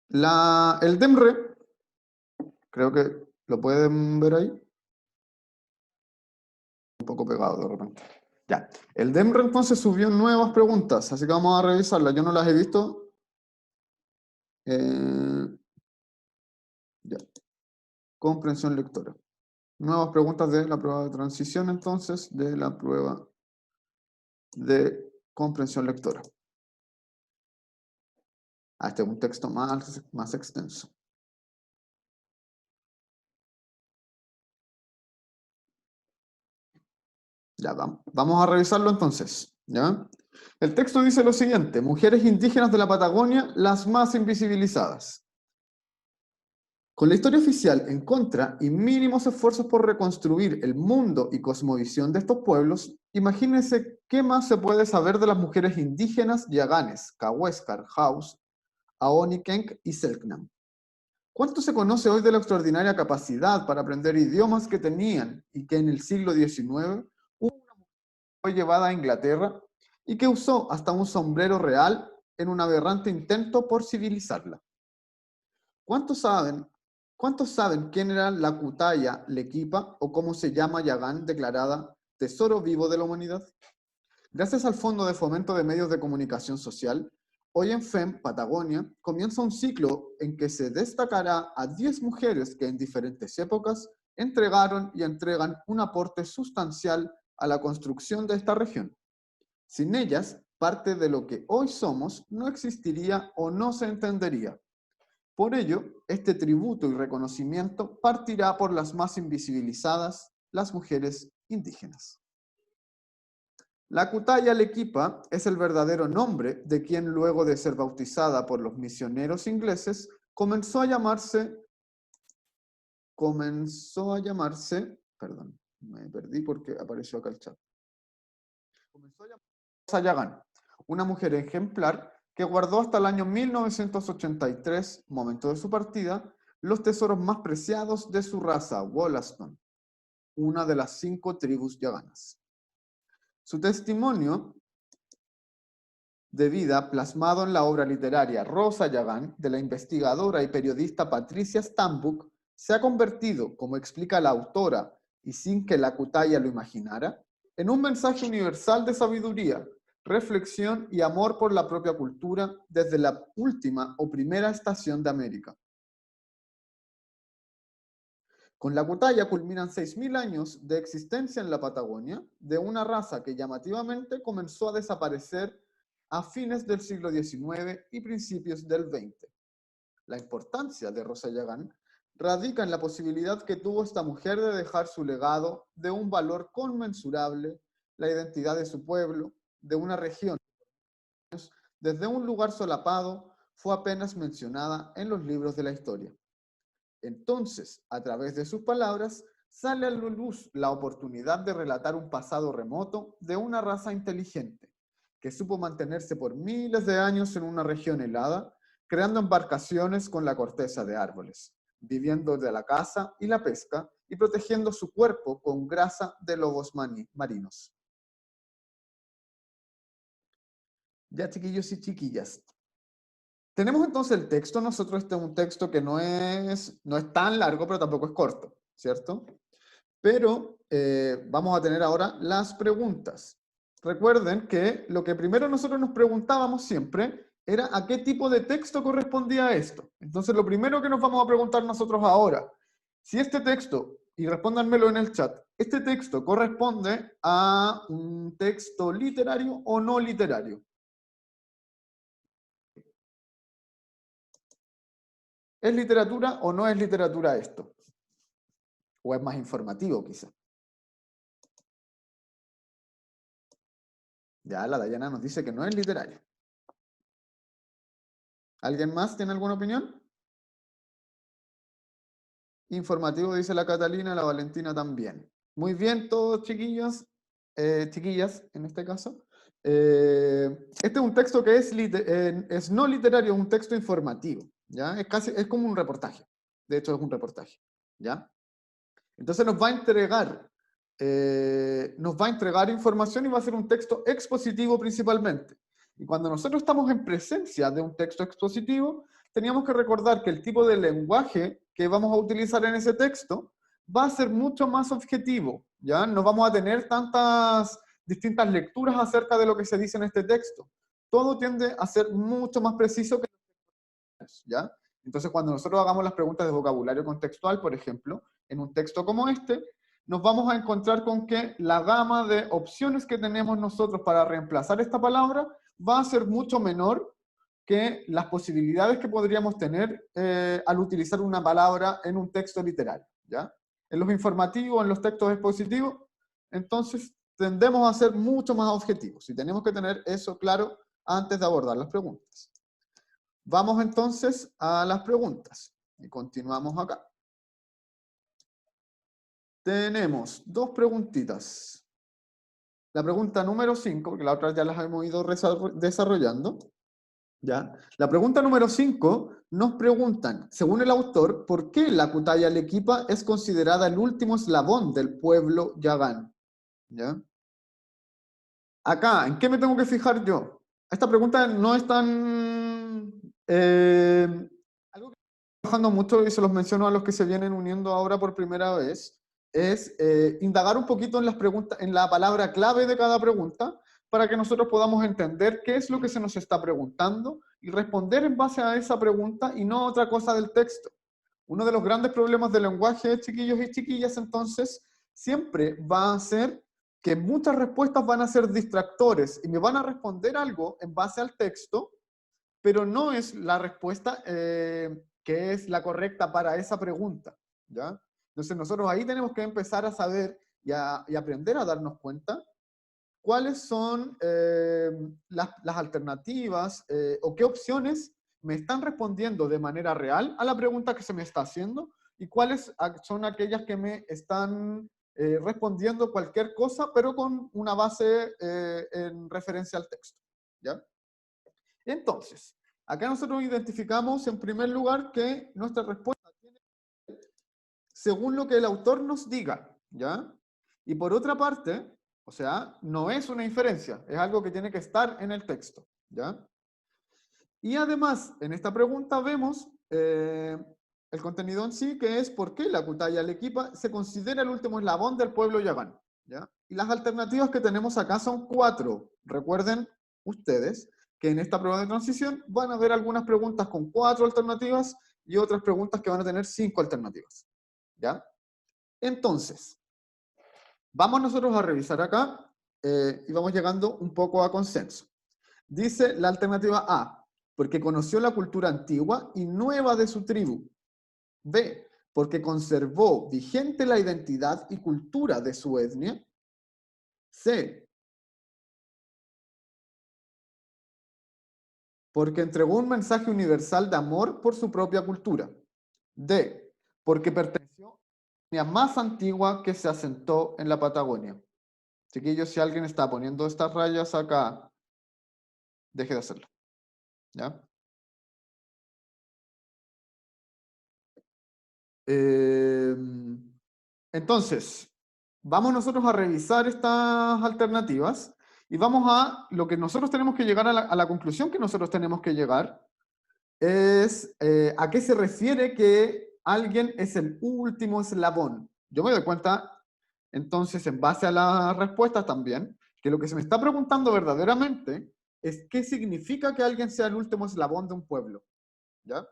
El DEMRE, creo que lo pueden ver ahí. Un poco pegado de repente. Ya. El DEMRE entonces subió nuevas preguntas, así que vamos a revisarlas. Yo no las he visto. Ya. Comprensión lectora. Nuevas preguntas de la prueba de transición, entonces, de la prueba de comprensión lectora. Este es un texto más extenso. Ya, vamos a revisarlo entonces. ¿Ya? El texto dice lo siguiente: mujeres indígenas de la Patagonia, las más invisibilizadas. Con la historia oficial en contra y mínimos esfuerzos por reconstruir el mundo y cosmovisión de estos pueblos, imagínense qué más se puede saber de las mujeres indígenas yaganes, Cahuéscar, Haus, Aonikenk y Selknam. ¿Cuánto se conoce hoy de la extraordinaria capacidad para aprender idiomas que tenían y que en el siglo XIX una mujer fue llevada a Inglaterra y que usó hasta un sombrero real en un aberrante intento por civilizarla? ¿Cuántos saben quién era la Kutaya Lequipa o cómo se llama Yagán declarada Tesoro Vivo de la Humanidad? Gracias al Fondo de Fomento de Medios de Comunicación Social, hoy en FEM Patagonia comienza un ciclo en que se destacará a 10 mujeres que en diferentes épocas entregaron y entregan un aporte sustancial a la construcción de esta región. Sin ellas, parte de lo que hoy somos no existiría o no se entendería. Por ello, este tributo y reconocimiento partirá por las más invisibilizadas, las mujeres indígenas. La Kutaya Lequipa es el verdadero nombre de quien, luego de ser bautizada por los misioneros ingleses, comenzó a llamarse, perdón, me perdí porque apareció acá el chat. Comenzó a llamarse Sayagán, una mujer ejemplar que guardó hasta el año 1983, momento de su partida, los tesoros más preciados de su raza, Wollaston, una de las 5 tribus yaganas. Su testimonio de vida, plasmado en la obra literaria Rosa Yagán, de la investigadora y periodista Patricia Stambuk, se ha convertido, como explica la autora, y sin que la Kutaya lo imaginara, en un mensaje universal de sabiduría, reflexión y amor por la propia cultura desde la última o primera estación de América. Con la Kutaya culminan 6.000 años de existencia en la Patagonia de una raza que llamativamente comenzó a desaparecer a fines del siglo XIX y principios del XX. La importancia de Rosa Yagán radica en la posibilidad que tuvo esta mujer de dejar su legado de un valor conmensurable, la identidad de su pueblo, de una región desde un lugar solapado, fue apenas mencionada en los libros de la historia. Entonces, a través de sus palabras, sale a la luz la oportunidad de relatar un pasado remoto de una raza inteligente, que supo mantenerse por miles de años en una región helada, creando embarcaciones con la corteza de árboles, viviendo de la caza y la pesca y protegiendo su cuerpo con grasa de lobos marinos. Ya, chiquillos y chiquillas, tenemos entonces el texto. Nosotros este es un texto que no es tan largo, pero tampoco es corto, ¿cierto? Pero vamos a tener ahora las preguntas. Recuerden que lo que primero nosotros nos preguntábamos siempre era a qué tipo de texto correspondía esto. Entonces lo primero que nos vamos a preguntar nosotros ahora, si este texto, y respóndanmelo en el chat, ¿este texto corresponde a un texto literario o no literario? ¿Es literatura o no es literatura esto? ¿O es más informativo quizá? Ya la Dayana nos dice que no es literario. ¿Alguien más tiene alguna opinión? Informativo, dice la Catalina, la Valentina también. Muy bien, todos chiquillos, chiquillas en este caso. Este es un texto que es no literario, es un texto informativo, ¿ya? Es como un reportaje. De hecho, es un reportaje, ¿ya? Entonces nos va a entregar información y va a ser un texto expositivo principalmente. Y cuando nosotros estamos en presencia de un texto expositivo, teníamos que recordar que el tipo de lenguaje que vamos a utilizar en ese texto va a ser mucho más objetivo, ¿ya? No vamos a tener tantas distintas lecturas acerca de lo que se dice en este texto. Todo tiende a ser mucho más preciso que ¿ya? Entonces, cuando nosotros hagamos las preguntas de vocabulario contextual, por ejemplo, en un texto como este, nos vamos a encontrar con que la gama de opciones que tenemos nosotros para reemplazar esta palabra va a ser mucho menor que las posibilidades que podríamos tener al utilizar una palabra en un texto literario, ¿ya? En los informativos, en los textos expositivos, entonces tendemos a ser mucho más objetivos y tenemos que tener eso claro antes de abordar las preguntas. Vamos entonces a las preguntas y continuamos acá. Tenemos dos preguntitas. La pregunta número 5, porque la otra ya las hemos ido desarrollando. ¿Ya? La pregunta número 5 nos preguntan, según el autor, ¿por qué la Kutaya Arequipa es considerada el último eslabón del pueblo Yagán? ¿Ya? Acá, ¿en qué me tengo que fijar yo? Esta pregunta no es tan... algo que estoy trabajando mucho y se los menciono a los que se vienen uniendo ahora por primera vez, es indagar un poquito en las preguntas, en la palabra clave de cada pregunta, para que nosotros podamos entender qué es lo que se nos está preguntando y responder en base a esa pregunta y no otra cosa del texto. Uno de los grandes problemas del lenguaje, chiquillos y chiquillas, entonces, siempre va a ser que muchas respuestas van a ser distractores y me van a responder algo en base al texto, pero no es la respuesta que es la correcta para esa pregunta, ¿ya? Entonces nosotros ahí tenemos que empezar a saber y aprender a darnos cuenta cuáles son las alternativas o qué opciones me están respondiendo de manera real a la pregunta que se me está haciendo y cuáles son aquellas que me están respondiendo cualquier cosa, pero con una base en referencia al texto, ¿ya? Entonces, acá nosotros identificamos en primer lugar que nuestra respuesta tiene según lo que el autor nos diga, ¿ya? Y por otra parte, o sea, no es una inferencia, es algo que tiene que estar en el texto, ¿ya? Y además, en esta pregunta vemos el contenido en sí, que es por qué la Kutaya Arequipa se considera el último eslabón del pueblo yagán, ¿ya? Y las alternativas que tenemos acá son 4. Recuerden ustedes que en esta prueba de transición van a haber algunas preguntas con 4 alternativas y otras preguntas que van a tener 5 alternativas, ¿ya? Entonces, vamos nosotros a revisar acá y vamos llegando un poco a consenso. Dice la alternativa A, porque conoció la cultura antigua y nueva de su tribu. B, porque conservó vigente la identidad y cultura de su etnia. C, porque entregó un mensaje universal de amor por su propia cultura. D, porque perteneció a la etnia más antigua que se asentó en la Patagonia. Chiquillos, si alguien está poniendo estas rayas acá, deje de hacerlo, ¿ya? Eh, entonces, vamos nosotros a revisar estas alternativas y vamos a lo que nosotros tenemos que llegar a la conclusión que nosotros tenemos que llegar es a qué se refiere que alguien es el último eslabón. Yo me doy cuenta, entonces, en base a las respuestas también, que lo que se me está preguntando verdaderamente es qué significa que alguien sea el último eslabón de un pueblo, ¿ya?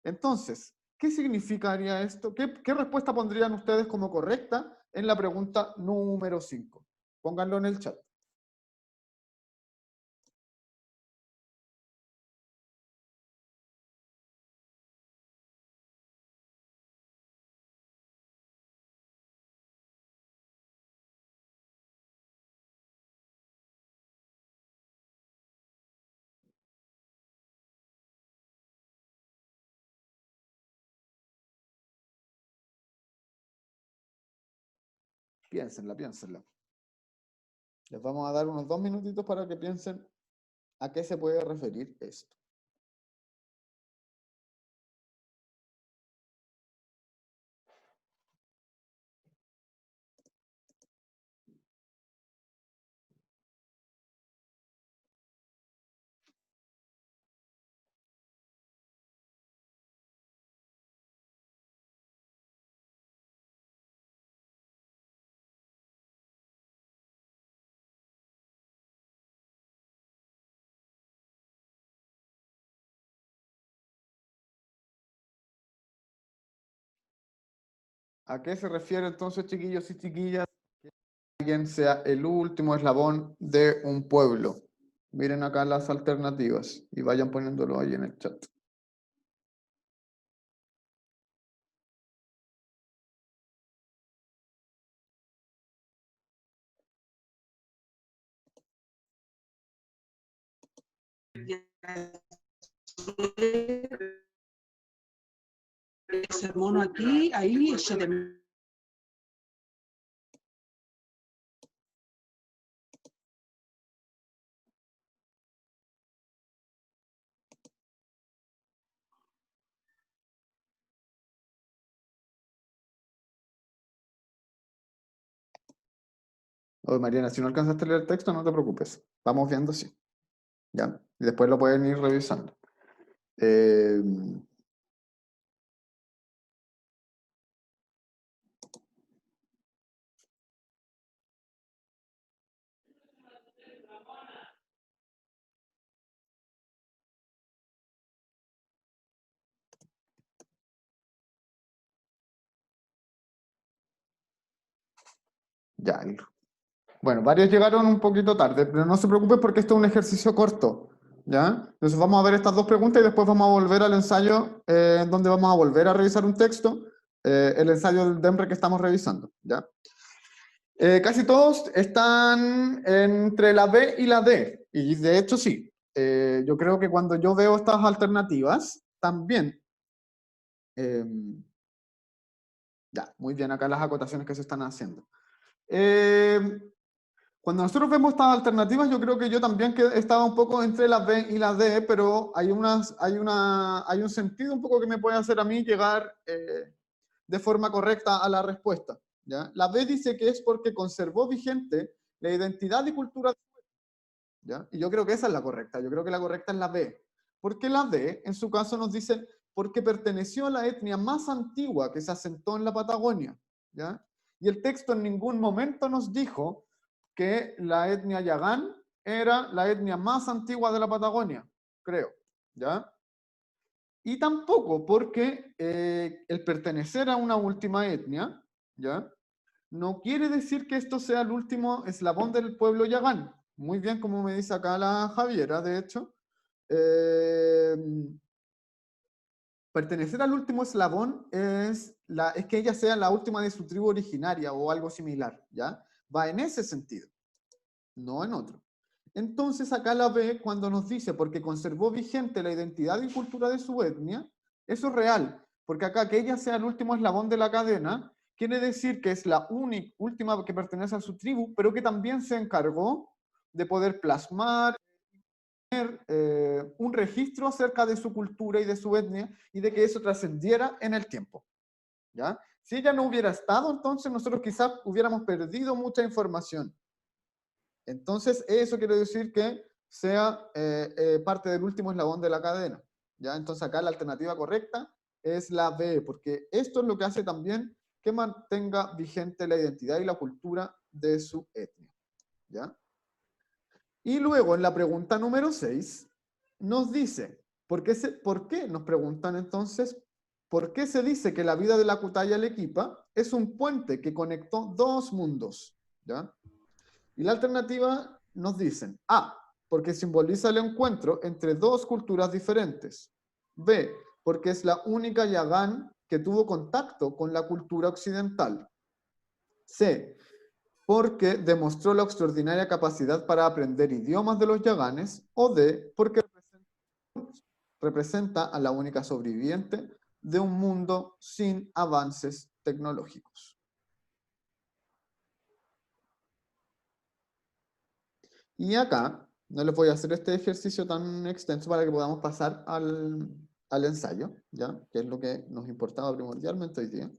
Entonces, ¿qué significaría esto? ¿Qué respuesta pondrían ustedes como correcta en la pregunta número 5? Pónganlo en el chat. Piénsenla, piénsenla. Les vamos a dar unos 2 minutitos para que piensen a qué se puede referir esto. ¿A qué se refiere entonces, chiquillos y chiquillas? Que alguien sea el último eslabón de un pueblo. Miren acá las alternativas y vayan poniéndolo ahí en el chat. Ese mono aquí, ahí, eso de... Oye, Mariana, si no alcanzaste a leer el texto, no te preocupes. Vamos viendo así. ¿Ya? Y después lo pueden ir revisando. Eh, ya. Bueno, varios llegaron un poquito tarde, pero no se preocupen porque esto es un ejercicio corto. ¿Ya? Entonces vamos a ver estas dos preguntas y después vamos a volver al ensayo en donde vamos a volver a revisar un texto, el ensayo del DEMRE que estamos revisando. ¿Ya? Casi todos están entre la B y la D, y de hecho sí. Yo creo que cuando yo veo estas alternativas, también... ya, muy bien acá las acotaciones que se están haciendo. Cuando nosotros vemos estas alternativas, yo creo que yo también estaba un poco entre la B y la D, pero hay un sentido un poco que me puede hacer a mí llegar de forma correcta a la respuesta. ¿Ya? La B dice que es porque conservó vigente la identidad y cultura. ¿Ya? Y yo creo que esa es la correcta, yo creo que la correcta es la B. Porque la D, en su caso, nos dice porque perteneció a la etnia más antigua que se asentó en la Patagonia. ¿Ya? Y el texto en ningún momento nos dijo que la etnia Yagán era la etnia más antigua de la Patagonia, creo. ¿Ya? Y tampoco porque el pertenecer a una última etnia, ¿ya? No quiere decir que esto sea el último eslabón del pueblo Yagán. Muy bien, como me dice acá la Javiera, de hecho. Eh, pertenecer al último eslabón es que ella sea la última de su tribu originaria o algo similar, ¿ya? Va en ese sentido, no en otro. Entonces acá la ve cuando nos dice, porque conservó vigente la identidad y cultura de su etnia, eso es real, porque acá que ella sea el último eslabón de la cadena, quiere decir que es la última que pertenece a su tribu, pero que también se encargó de poder plasmar un registro acerca de su cultura y de su etnia, y de que eso trascendiera en el tiempo. ¿Ya? Si ella no hubiera estado, entonces nosotros quizás hubiéramos perdido mucha información. Entonces, eso quiere decir que sea parte del último eslabón de la cadena. ¿Ya? Entonces, acá la alternativa correcta es la B, porque esto es lo que hace también que mantenga vigente la identidad y la cultura de su etnia. ¿Ya? Y luego, en la pregunta número 6, nos dice, ¿por qué nos preguntan entonces? ¿Por qué se dice que la vida de la Kutaya Arequipa es un puente que conectó dos mundos? ¿Ya? Y la alternativa nos dicen, A, porque simboliza el encuentro entre dos culturas diferentes. B, porque es la única Yagán que tuvo contacto con la cultura occidental. C, porque demostró la extraordinaria capacidad para aprender idiomas de los Yaganes. O D, porque representa a la única sobreviviente de un mundo sin avances tecnológicos. Y acá, no les voy a hacer este ejercicio tan extenso para que podamos pasar al ensayo, ¿ya? Que es lo que nos importaba primordialmente hoy día.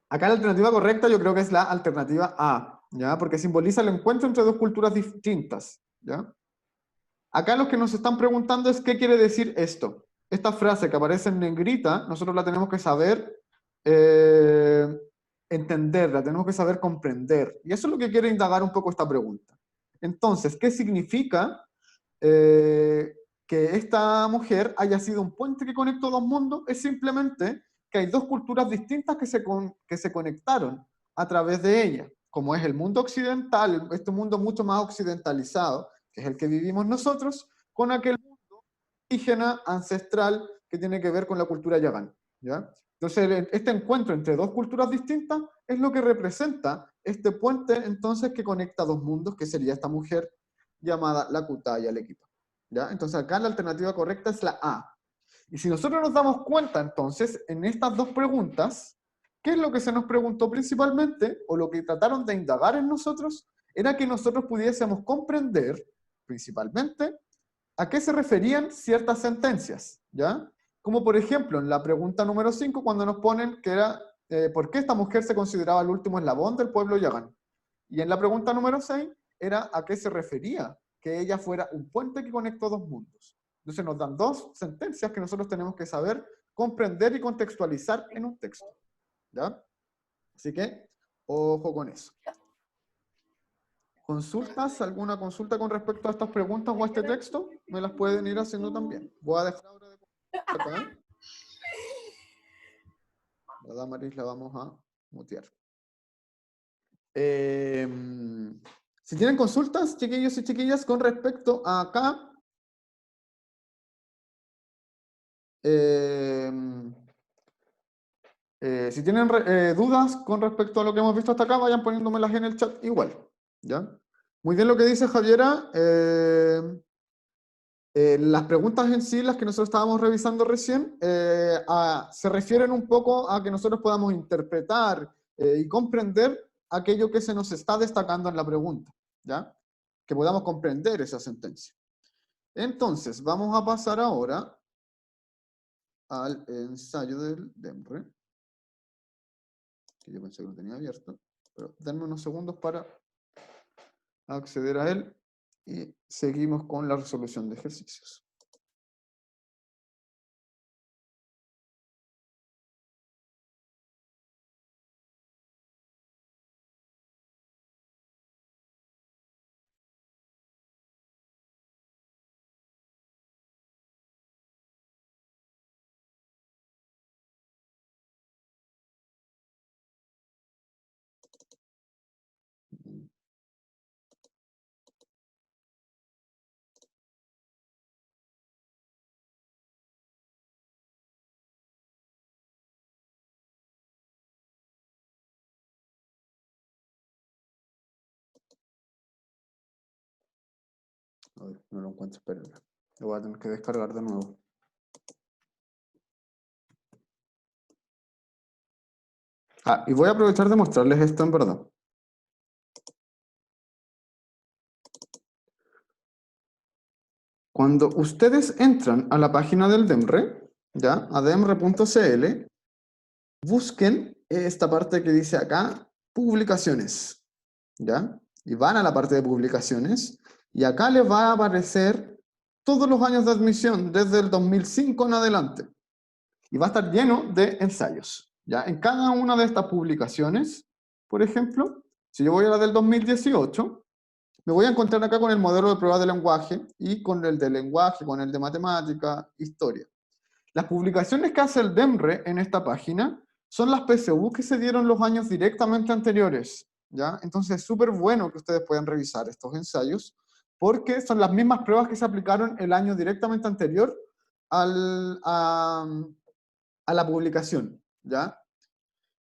Acá la alternativa correcta yo creo que es la alternativa A, ¿ya? Porque simboliza el encuentro entre dos culturas distintas, ¿ya? Acá los que nos están preguntando es qué quiere decir esto. Esta frase que aparece en negrita, nosotros la tenemos que saber entender, la tenemos que saber comprender. Y eso es lo que quiere indagar un poco esta pregunta. Entonces, ¿qué significa que esta mujer haya sido un puente que conectó dos mundos? Es simplemente que hay dos culturas distintas que se conectaron a través de ella, como es el mundo occidental, este mundo mucho más occidentalizado, que es el que vivimos nosotros, con aquel mundo indígena ancestral que tiene que ver con la cultura yagán, ¿ya? Entonces, este encuentro entre dos culturas distintas es lo que representa este puente, entonces, que conecta dos mundos, que sería esta mujer llamada la Kutaya Lequipa, ¿ya? Entonces, acá la alternativa correcta es la A. Y si nosotros nos damos cuenta, entonces, en estas dos preguntas, ¿qué es lo que se nos preguntó principalmente, o lo que trataron de indagar en nosotros, era que nosotros pudiésemos comprender, principalmente, a qué se referían ciertas sentencias, ¿ya? Como por ejemplo, en la pregunta número 5, cuando nos ponen que era, ¿por qué esta mujer se consideraba el último eslabón del pueblo yagán? Y en la pregunta número 6, era a qué se refería que ella fuera un puente que conectó dos mundos. Entonces nos dan dos sentencias que nosotros tenemos que saber comprender y contextualizar en un texto, ¿ya? Así que, ojo con eso. ¿Consultas? ¿Alguna consulta con respecto a estas preguntas o a este texto? Me las pueden ir haciendo también. Voy a dejar ahora de acá. La Damaris la vamos a mutear. Si tienen consultas, chiquillos y chiquillas, con respecto a acá, si tienen dudas con respecto a lo que hemos visto hasta acá, vayan poniéndomelas en el chat igual, ¿ya? Muy bien lo que dice Javiera. Las preguntas en sí, las que nosotros estábamos revisando recién, se refieren un poco a que nosotros podamos interpretar y comprender aquello que se nos está destacando en la pregunta, ¿ya? Que podamos comprender esa sentencia. Entonces, vamos a pasar ahora al ensayo del DEMRE, que yo pensé que lo tenía abierto, pero denme unos segundos para acceder a él y seguimos con la resolución de ejercicios. A ver, no lo encuentro, espérenme. Lo voy a tener que descargar de nuevo. Y voy a aprovechar de mostrarles esto en verdad. Cuando ustedes entran a la página del DEMRE, ¿ya? A demre.cl, busquen esta parte que dice acá, publicaciones, ¿ya? Y van a la parte de publicaciones, y acá les va a aparecer todos los años de admisión, desde el 2005 en adelante. Y va a estar lleno de ensayos, ¿ya? En cada una de estas publicaciones, por ejemplo, si yo voy a la del 2018, me voy a encontrar acá con el modelo de prueba de lenguaje y con el de lenguaje, con el de matemática, historia. Las publicaciones que hace el DEMRE en esta página son las PSU que se dieron los años directamente anteriores, ¿ya? Entonces es súper bueno que ustedes puedan revisar estos ensayos porque son las mismas pruebas que se aplicaron el año directamente anterior a la publicación, ¿ya?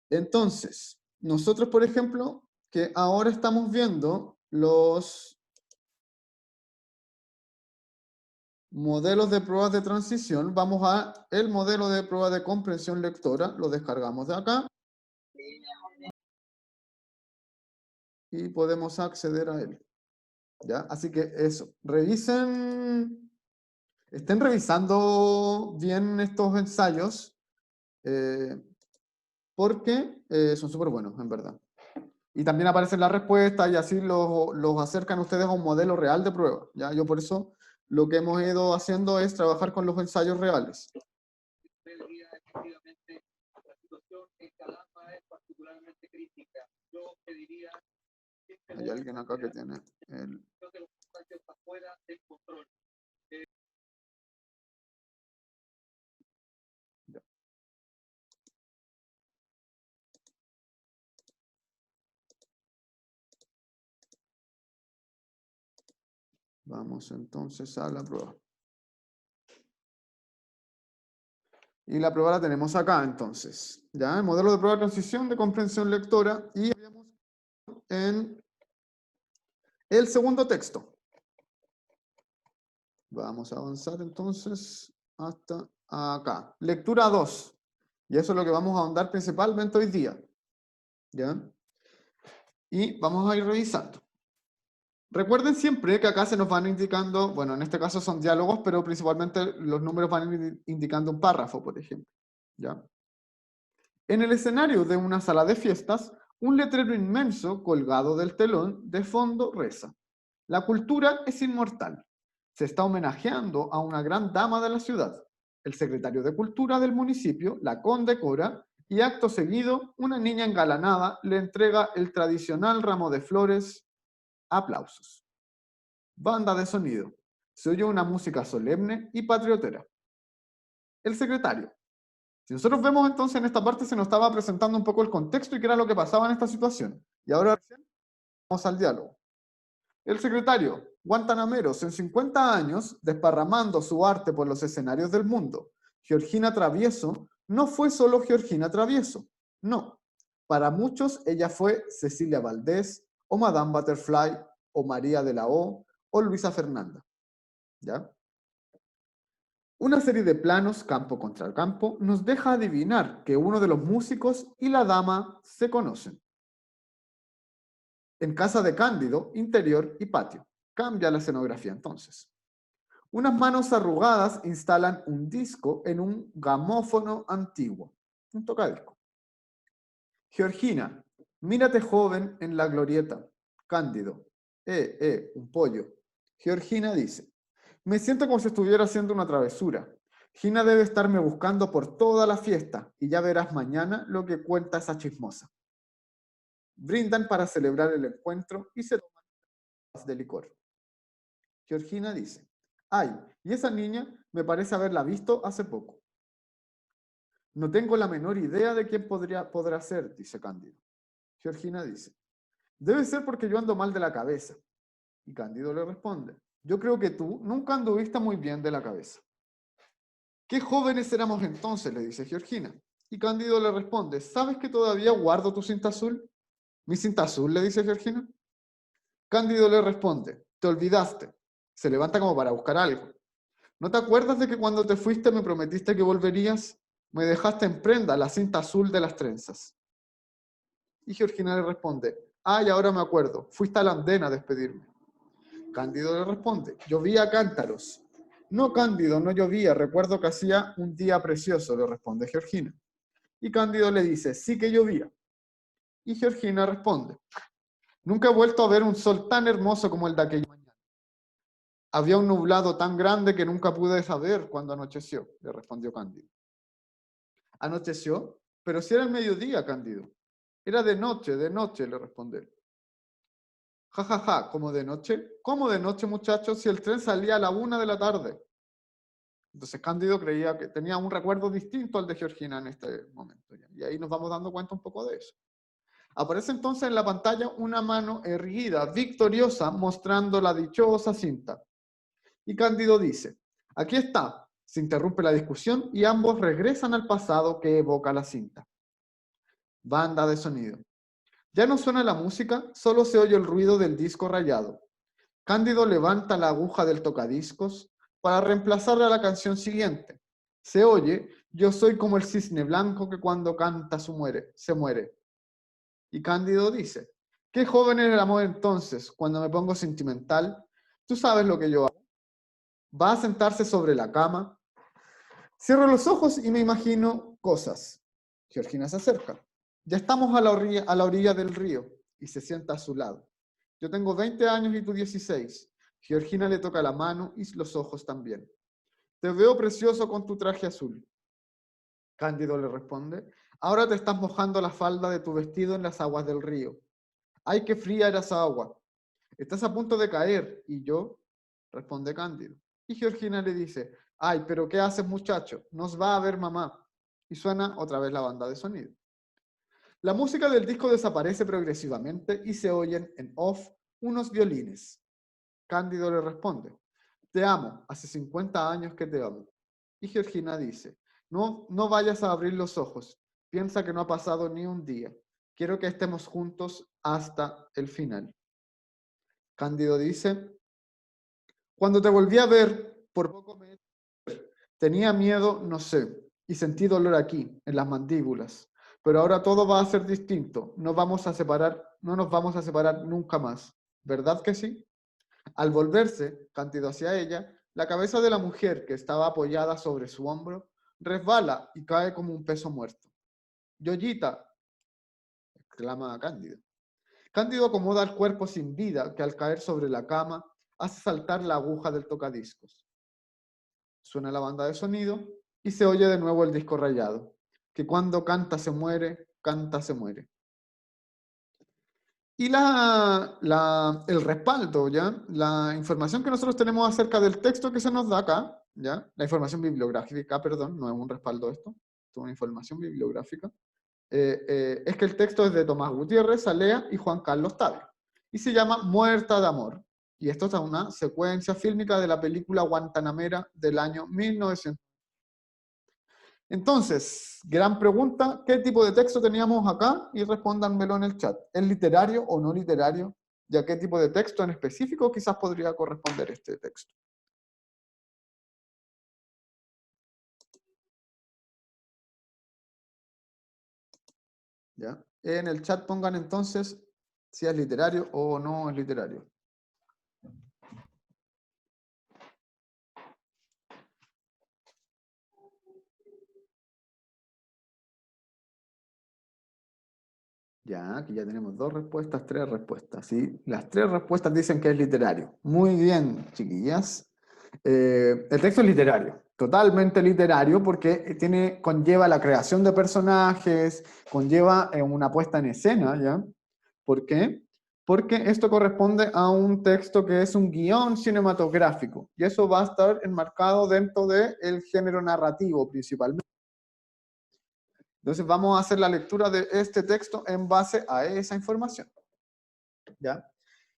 Entonces, nosotros, por ejemplo, que ahora estamos viendo los modelos de pruebas de transición, vamos a el modelo de prueba de comprensión lectora, lo descargamos de acá y podemos acceder a él, ¿ya? Así que eso, revisen, estén revisando bien estos ensayos, porque son súper buenos, en verdad. Y también aparecen las respuestas y así los acercan ustedes a un modelo real de prueba, ¿ya? Yo por eso lo que hemos ido haciendo es trabajar con los ensayos reales. Hay alguien acá que tiene el... Vamos entonces a la prueba. Y la prueba la tenemos acá, entonces. ¿Ya? El modelo de prueba de transición de comprensión lectora. Y habíamos en el segundo texto. Vamos a avanzar entonces hasta acá. Lectura 2. Y eso es lo que vamos a ahondar principalmente hoy día. ¿Ya? Y vamos a ir revisando. Recuerden siempre que acá se nos van indicando, bueno, en este caso son diálogos, pero principalmente los números van indicando un párrafo, por ejemplo. ¿Ya? En el escenario de una sala de fiestas, un letrero inmenso colgado del telón de fondo reza: la cultura es inmortal. Se está homenajeando a una gran dama de la ciudad. El secretario de Cultura del municipio la condecora y acto seguido una niña engalanada le entrega el tradicional ramo de flores. Aplausos. Banda de sonido. Se oye una música solemne y patriotera. El secretario. Si nosotros vemos entonces en esta parte se nos estaba presentando un poco el contexto y qué era lo que pasaba en esta situación. Y ahora vamos al diálogo. El secretario, guantanameros en 50 años, desparramando su arte por los escenarios del mundo. Georgina Travieso no fue solo Georgina Travieso, no. Para muchos ella fue Cecilia Valdés, o Madame Butterfly, o María de la O, o Luisa Fernanda. ¿Ya? Una serie de planos, campo contra campo, nos deja adivinar que uno de los músicos y la dama se conocen. En casa de Cándido, interior y patio. Cambia la escenografía entonces. Unas manos arrugadas instalan un disco en un gramófono antiguo, un tocadisco. Georgina, mírate joven en la glorieta. Cándido, un pollo. Georgina dice: me siento como si estuviera haciendo una travesura. Gina debe estarme buscando por toda la fiesta y ya verás mañana lo que cuenta esa chismosa. Brindan para celebrar el encuentro y se toman de licor. Georgina dice: ay, y esa niña me parece haberla visto hace poco. No tengo la menor idea de quién podrá ser, dice Cándido. Georgina dice: debe ser porque yo ando mal de la cabeza. Y Cándido le responde: yo creo que tú nunca anduviste muy bien de la cabeza. ¿Qué jóvenes éramos entonces?, le dice Georgina. Y Cándido le responde: ¿sabes que todavía guardo tu cinta azul? ¿Mi cinta azul?, le dice Georgina. Cándido le responde: te olvidaste. Se levanta como para buscar algo. ¿No te acuerdas de que cuando te fuiste me prometiste que volverías? Me dejaste en prenda la cinta azul de las trenzas. Y Georgina le responde: ay, ahora me acuerdo, fuiste a la andena a despedirme. Cándido le responde: llovía cántaros. No, Cándido, no llovía, recuerdo que hacía un día precioso, le responde Georgina. Y Cándido le dice: sí que llovía. Y Georgina responde: nunca he vuelto a ver un sol tan hermoso como el de aquella mañana. Había un nublado tan grande que nunca pude saber cuándo anocheció, le respondió Cándido. ¿Anocheció? Pero si era el mediodía, Cándido. Era de noche, le responde. Ja, ja, ja, ¿cómo de noche? ¿Cómo de noche, muchachos, si el tren salía a la 1 de la tarde? Entonces Cándido creía que tenía un recuerdo distinto al de Georgina en este momento. Y ahí nos vamos dando cuenta un poco de eso. Aparece entonces en la pantalla una mano erguida, victoriosa, mostrando la dichosa cinta. Y Cándido dice: aquí está. Se interrumpe la discusión y ambos regresan al pasado que evoca la cinta. Banda de sonido. Ya no suena la música, solo se oye el ruido del disco rayado. Cándido levanta la aguja del tocadiscos para reemplazarla a la canción siguiente. Se oye: yo soy como el cisne blanco que cuando canta se muere. Y Cándido dice: qué joven era el amor entonces, cuando me pongo sentimental. Tú sabes lo que yo hago. Va a sentarse sobre la cama. Cierro los ojos y me imagino cosas. Georgina se acerca. Ya estamos a la orilla del río y se sienta a su lado. Yo tengo 20 años y tú 16. Georgina le toca la mano y los ojos también. Te veo precioso con tu traje azul. Cándido le responde: ahora te estás mojando la falda de tu vestido en las aguas del río. ¡Ay, qué fría era esa agua! Estás a punto de caer. ¿Y yo? Responde Cándido. Y Georgina le dice: ay, pero ¿qué haces, muchacho? Nos va a ver mamá. Y suena otra vez la banda de sonido. La música del disco desaparece progresivamente y se oyen en off unos violines. Cándido le responde, te amo, hace 50 años que te amo. Y Georgina dice, no, no vayas a abrir los ojos, piensa que no ha pasado ni un día. Quiero que estemos juntos hasta el final. Cándido dice, cuando te volví a ver, por poco me... Tenía miedo, no sé, y sentí dolor aquí, en las mandíbulas. Pero ahora todo va a ser distinto. No vamos a separar, no nos vamos a separar nunca más. ¿Verdad que sí? Al volverse, Cándido hacia ella, la cabeza de la mujer que estaba apoyada sobre su hombro resbala y cae como un peso muerto. Yoyita, exclama Cándido. Cándido acomoda el cuerpo sin vida que al caer sobre la cama hace saltar la aguja del tocadiscos. Suena la banda de sonido y se oye de nuevo el disco rayado, que cuando canta se muere, canta se muere. Y el respaldo, ¿ya? La información que nosotros tenemos acerca del texto que se nos da acá, ¿ya? La información bibliográfica, perdón, no es un respaldo esto, es una información bibliográfica, es que el texto es de Tomás Gutiérrez, Alea y Juan Carlos Tavio, y se llama Muerta de Amor. Y esto es una secuencia fílmica de la película Guantanamera del año 1900. Entonces, gran pregunta, ¿qué tipo de texto teníamos acá? Y respóndanmelo en el chat. ¿Es literario o no literario? ¿Y a qué tipo de texto en específico quizás podría corresponder este texto? ¿Ya? En el chat pongan entonces si es literario o no es literario. Ya, aquí ya tenemos 2 respuestas, 3 respuestas. ¿Sí? Las 3 respuestas dicen que es literario. Muy bien, chiquillas. El texto es literario, totalmente literario, porque conlleva la creación de personajes, conlleva una puesta en escena, ¿ya? ¿Por qué? Porque esto corresponde a un texto que es un guión cinematográfico, y eso va a estar enmarcado dentro del género narrativo principalmente. Entonces vamos a hacer la lectura de este texto en base a esa información. ¿Ya?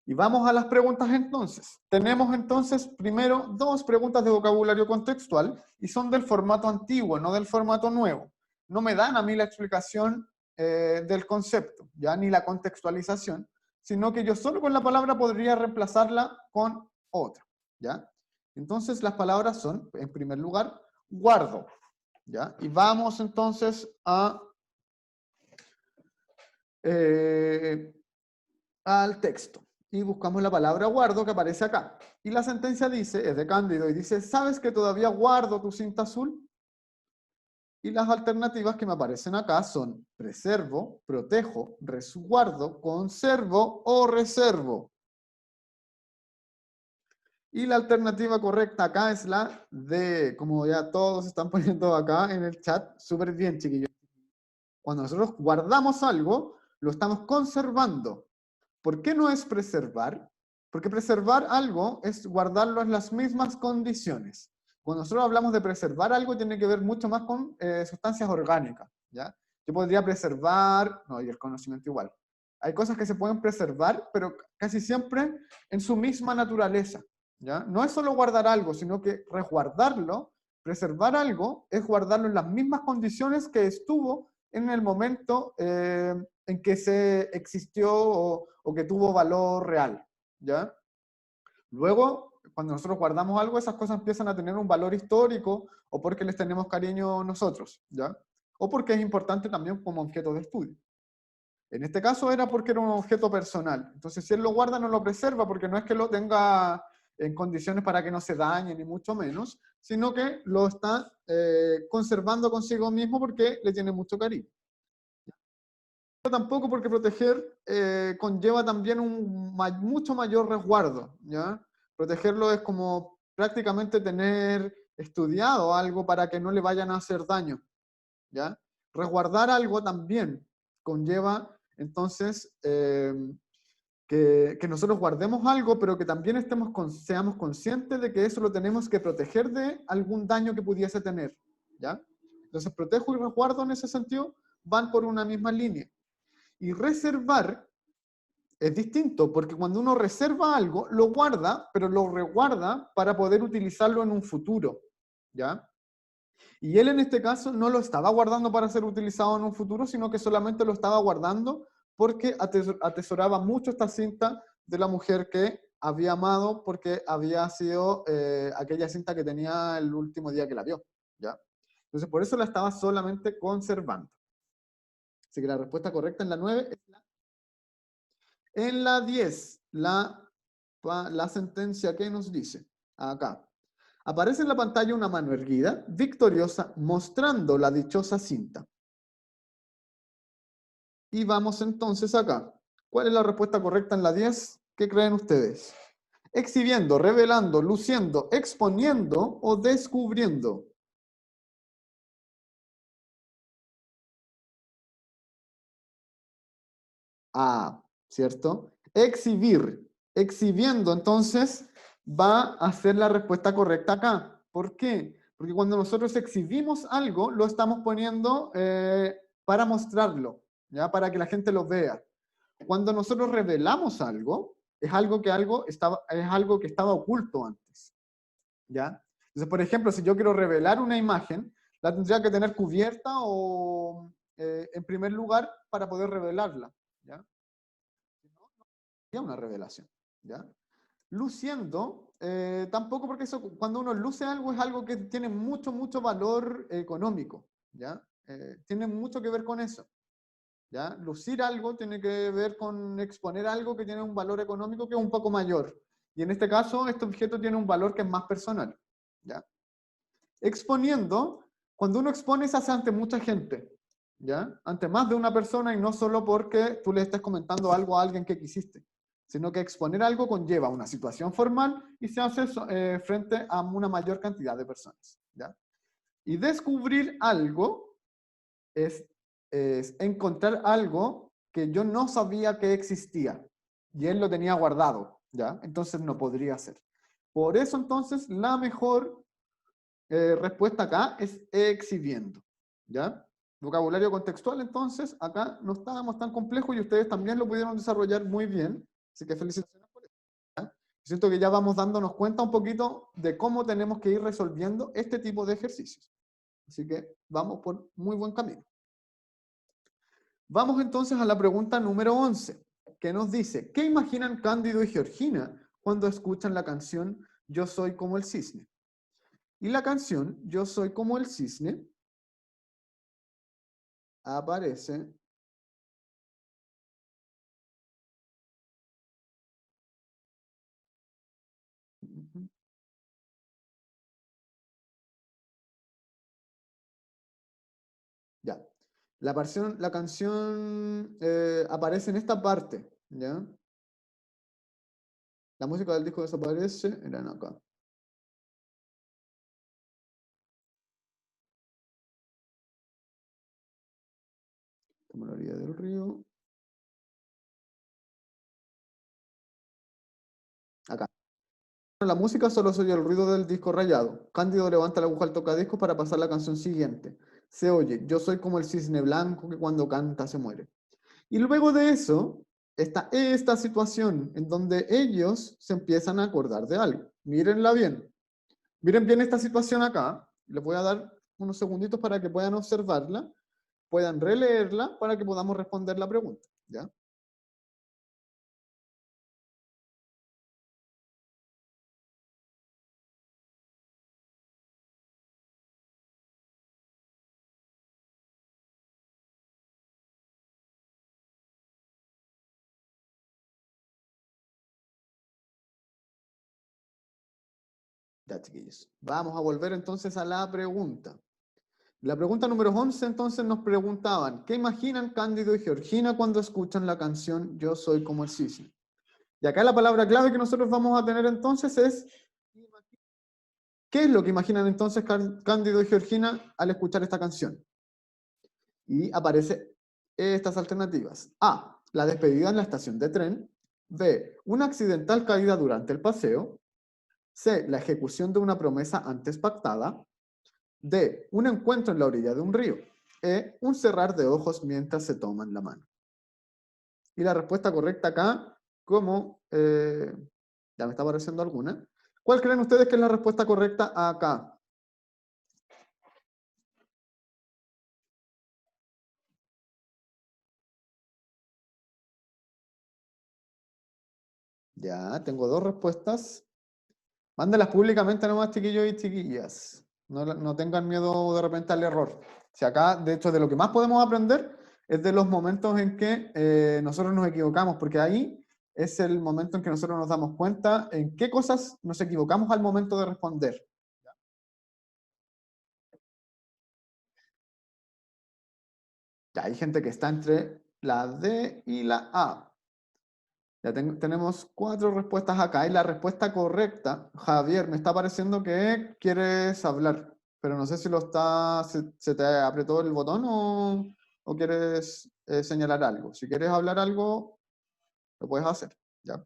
Y vamos a las preguntas entonces. Tenemos entonces primero 2 preguntas de vocabulario contextual y son del formato antiguo, no del formato nuevo. No me dan a mí la explicación del concepto, ya ni la contextualización, sino que yo solo con la palabra podría reemplazarla con otra. ¿Ya? Entonces las palabras son, en primer lugar, guardo. ¿Ya? Y vamos entonces al texto. Y buscamos la palabra guardo que aparece acá. Y la sentencia dice, es de Cándido, y dice, ¿sabes que todavía guardo tu cinta azul? Y las alternativas que me aparecen acá son preservo, protejo, resguardo, conservo o reservo. Y la alternativa correcta acá es la D, como ya todos están poniendo acá en el chat. Súper bien, chiquillos. Cuando nosotros guardamos algo, lo estamos conservando. ¿Por qué no es preservar? Porque preservar algo es guardarlo en las mismas condiciones. Cuando nosotros hablamos de preservar algo, tiene que ver mucho más con sustancias orgánicas, ¿ya? Yo podría preservar, no, y el conocimiento igual. Hay cosas que se pueden preservar, pero casi siempre en su misma naturaleza, ¿ya? No es solo guardar algo, sino que resguardarlo, preservar algo, es guardarlo en las mismas condiciones que estuvo en el momento en que se existió o que tuvo valor real, ¿ya? Luego, cuando nosotros guardamos algo, esas cosas empiezan a tener un valor histórico o porque les tenemos cariño nosotros, ¿ya? O porque es importante también como objeto de estudio. En este caso era porque era un objeto personal. Entonces, si él lo guarda, no lo preserva, porque no es que lo tenga en condiciones para que no se dañe, ni mucho menos, sino que lo está conservando consigo mismo porque le tiene mucho cariño. Tampoco porque proteger conlleva también un mucho mayor resguardo, ¿ya? Protegerlo es como prácticamente tener estudiado algo para que no le vayan a hacer daño, ¿ya? Resguardar algo también conlleva entonces que nosotros guardemos algo, pero que también seamos conscientes de que eso lo tenemos que proteger de algún daño que pudiese tener, ¿ya? Entonces protejo y resguardo en ese sentido van por una misma línea. Y reservar es distinto, porque cuando uno reserva algo, lo guarda, pero lo reguarda para poder utilizarlo en un futuro, ¿ya? Y él en este caso no lo estaba guardando para ser utilizado en un futuro, sino que solamente lo estaba guardando porque atesoraba mucho esta cinta de la mujer que había amado, porque había sido aquella cinta que tenía el último día que la vio, ¿ya? Entonces por eso la estaba solamente conservando. Así que la respuesta correcta en la 9 es la... En la 10, la sentencia que nos dice, acá, aparece en la pantalla una mano erguida, victoriosa, mostrando la dichosa cinta. Y vamos entonces acá. ¿Cuál es la respuesta correcta en la 10? ¿Qué creen ustedes? Exhibiendo, revelando, luciendo, exponiendo o descubriendo. Ah, ¿cierto? Exhibir. Exhibiendo, entonces, va a ser la respuesta correcta acá. ¿Por qué? Porque cuando nosotros exhibimos algo, lo estamos poniendo para mostrarlo, ¿ya? Para que la gente lo vea. Cuando nosotros revelamos algo, es algo que estaba oculto antes, ¿ya? Entonces, por ejemplo, si yo quiero revelar una imagen, la tendría que tener cubierta o en primer lugar para poder revelarla, ¿ya? Una revelación, ¿ya? Luciendo, tampoco, porque eso, cuando uno luce algo, es algo que tiene mucho, mucho valor económico, ¿ya? Tiene mucho que ver con eso, ¿ya? Lucir algo tiene que ver con exponer algo que tiene un valor económico que es un poco mayor. Y en este caso, este objeto tiene un valor que es más personal, ¿ya? Exponiendo, cuando uno expone, se hace ante mucha gente, ¿ya? Ante más de una persona, y no solo porque tú le estés comentando algo a alguien que quisiste, sino que exponer algo conlleva una situación formal y se hace frente a una mayor cantidad de personas, ¿ya? Y descubrir algo es encontrar algo que yo no sabía que existía y él lo tenía guardado, ¿ya? Entonces no podría ser. Por eso entonces la mejor respuesta acá es exhibiendo, ¿ya? Vocabulario contextual, entonces, acá no estábamos tan complejos y ustedes también lo pudieron desarrollar muy bien, así que felicitaciones por eso, ¿ya? Siento que ya vamos dándonos cuenta un poquito de cómo tenemos que ir resolviendo este tipo de ejercicios. Así que vamos por muy buen camino. Vamos entonces a la pregunta número 11, que nos dice, ¿qué imaginan Cándido y Georgina cuando escuchan la canción Yo soy como el cisne? Y la canción Yo soy como el cisne aparece ya. La canción aparece en esta parte, ¿ya? La música del disco desaparece, eran acá. Como la orilla del río. Acá. La música solo se oye el ruido del disco rayado. Cándido levanta la aguja al tocadiscos para pasar la canción siguiente. Se oye, yo soy como el cisne blanco que cuando canta se muere. Y luego de eso, está esta situación en donde ellos se empiezan a acordar de algo. Mírenla bien. Miren bien esta situación acá. Les voy a dar unos segunditos para que puedan observarla, puedan releerla para que podamos responder la pregunta, ¿ya? Ya, chiquillos. Vamos a volver entonces a la pregunta. La pregunta número 11 entonces nos preguntaban, ¿qué imaginan Cándido y Georgina cuando escuchan la canción Yo soy como el cisne? Y acá la palabra clave que nosotros vamos a tener entonces es, ¿qué es lo que imaginan entonces Cándido y Georgina al escuchar esta canción? Y aparece estas alternativas. A, la despedida en la estación de tren. B, una accidental caída durante el paseo. C, la ejecución de una promesa antes pactada. D, un encuentro en la orilla de un río. E, un cerrar de ojos mientras se toman la mano. Y la respuesta correcta acá, como, ya me está apareciendo alguna. ¿Cuál creen ustedes que es la respuesta correcta acá? Ya, tengo dos respuestas. Mándelas públicamente nomás, chiquillos y chiquillas. No tengan miedo de repente al error. Si acá, de hecho, de lo que más podemos aprender es de los momentos en que nosotros nos equivocamos, porque ahí es el momento en que nosotros nos damos cuenta en qué cosas nos equivocamos al momento de responder. Ya hay gente que está entre la D y la A. Ya tenemos 4 respuestas acá. Y la respuesta correcta, Javier, me está pareciendo que quieres hablar, pero no sé si se te apretó el botón o quieres señalar algo. Si quieres hablar algo, lo puedes hacer. ¿Ya?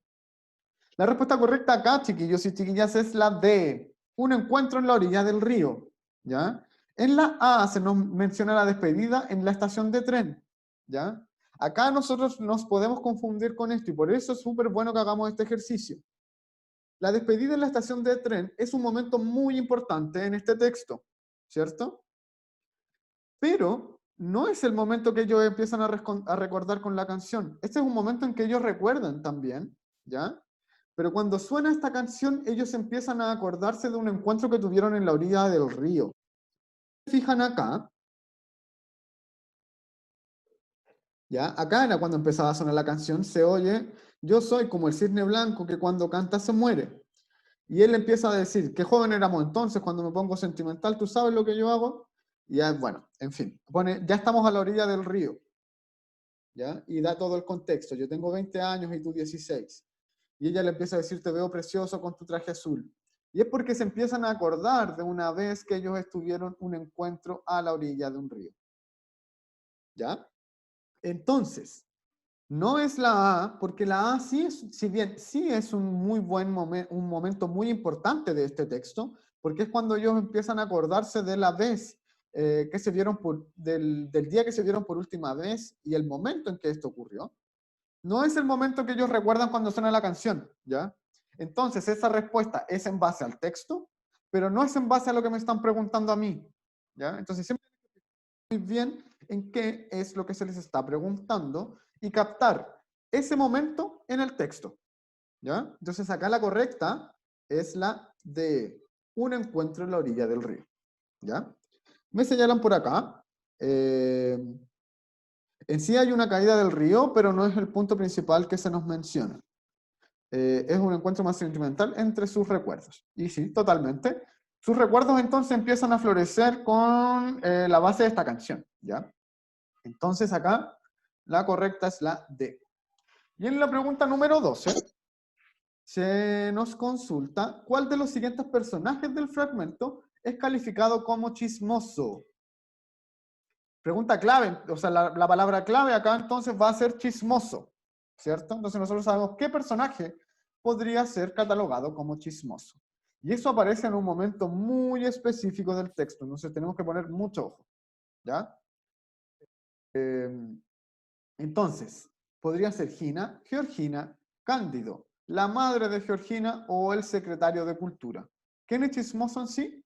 La respuesta correcta acá, chiquillos y chiquillas, es la D. Un encuentro en la orilla del río. ¿Ya? En la A se nos menciona la despedida en la estación de tren. ¿Ya? Acá nosotros nos podemos confundir con esto y por eso es súper bueno que hagamos este ejercicio. La despedida en la estación de tren es un momento muy importante en este texto, ¿cierto? Pero no es el momento que ellos empiezan a recordar con la canción. Este es un momento en que ellos recuerdan también, ¿ya? Pero cuando suena esta canción, ellos empiezan a acordarse de un encuentro que tuvieron en la orilla del río. Fijan acá, ¿ya? Acá era cuando empezaba a sonar la canción, se oye, yo soy como el cisne blanco que cuando canta se muere. Y él empieza a decir, qué joven éramos entonces, cuando me pongo sentimental, ¿tú sabes lo que yo hago? Y ya, bueno, en fin, pone, ya estamos a la orilla del río, ¿ya? Y da todo el contexto, yo tengo 20 años y tú 16. Y ella le empieza a decir, te veo precioso con tu traje azul. Y es porque se empiezan a acordar de una vez que ellos estuvieron un encuentro a la orilla de un río, ¿ya? Entonces, no es la A, porque la A sí es, si bien sí es un muy buen momento, un momento muy importante de este texto, porque es cuando ellos empiezan a acordarse de la vez que se vieron del día que se vieron por última vez y el momento en que esto ocurrió. No es el momento que ellos recuerdan cuando suena la canción, ¿ya? Entonces, esa respuesta es en base al texto, pero no es en base a lo que me están preguntando a mí, ¿ya? Entonces, siempre muy bien en qué es lo que se les está preguntando y captar ese momento en el texto, ¿ya? Entonces acá la correcta es la de un encuentro en la orilla del río, ¿ya? Me señalan por acá, en sí hay una caída del río, pero no es el punto principal que se nos menciona. Es un encuentro más sentimental entre sus recuerdos. Y sí, totalmente. Sus recuerdos entonces empiezan a florecer con la base de esta canción, ¿ya? Entonces acá la correcta es la D. Y en la pregunta número 12 se nos consulta cuál de los siguientes personajes del fragmento es calificado como chismoso. Pregunta clave, o sea, la palabra clave acá entonces va a ser chismoso, ¿cierto? Entonces nosotros sabemos qué personaje podría ser catalogado como chismoso. Y eso aparece en un momento muy específico del texto, entonces tenemos que poner mucho ojo, ¿ya? Entonces, podría ser Gina, Georgina, Cándido, la madre de Georgina o el secretario de Cultura. ¿Quién es chismoso en sí?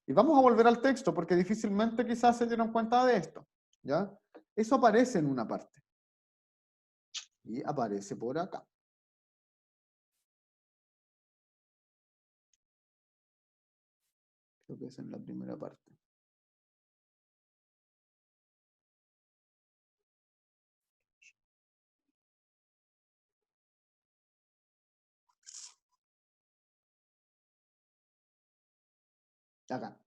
Y vamos a volver al texto porque difícilmente quizás se dieron cuenta de esto. ¿Ya? Eso aparece en una parte. Y aparece por acá. Creo que es en la primera parte. Acá.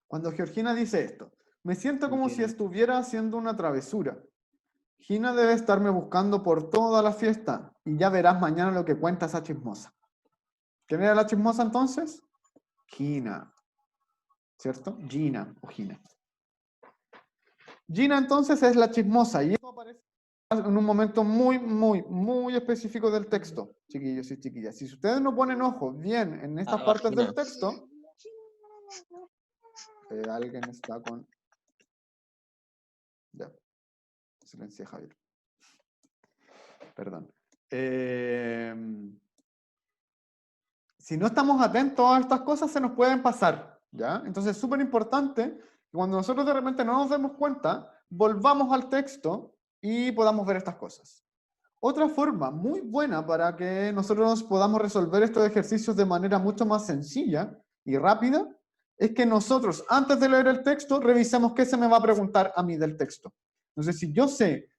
Cuando Georgina dice esto, me siento como si estuviera haciendo una travesura. Gina debe estarme buscando por toda la fiesta y ya verás mañana lo que cuenta esa chismosa. ¿Quién era la chismosa entonces? Gina, ¿cierto? Gina o Gina. Gina entonces es la chismosa y eso aparece en un momento muy específico del texto, chiquillos y chiquillas. Si ustedes no ponen ojo bien en estas partes Gina. del texto, alguien está con... Ya, silencia Javier. Perdón. Si no estamos atentos a estas cosas, se nos pueden pasar, ¿ya? Entonces es súper importante que cuando nosotros de repente no nos demos cuenta, volvamos al texto y podamos ver estas cosas. Otra forma muy buena para que nosotros podamos resolver estos ejercicios de manera mucho más sencilla y rápida es que nosotros, antes de leer el texto, revisemos qué se me va a preguntar a mí del texto. Entonces, si yo sé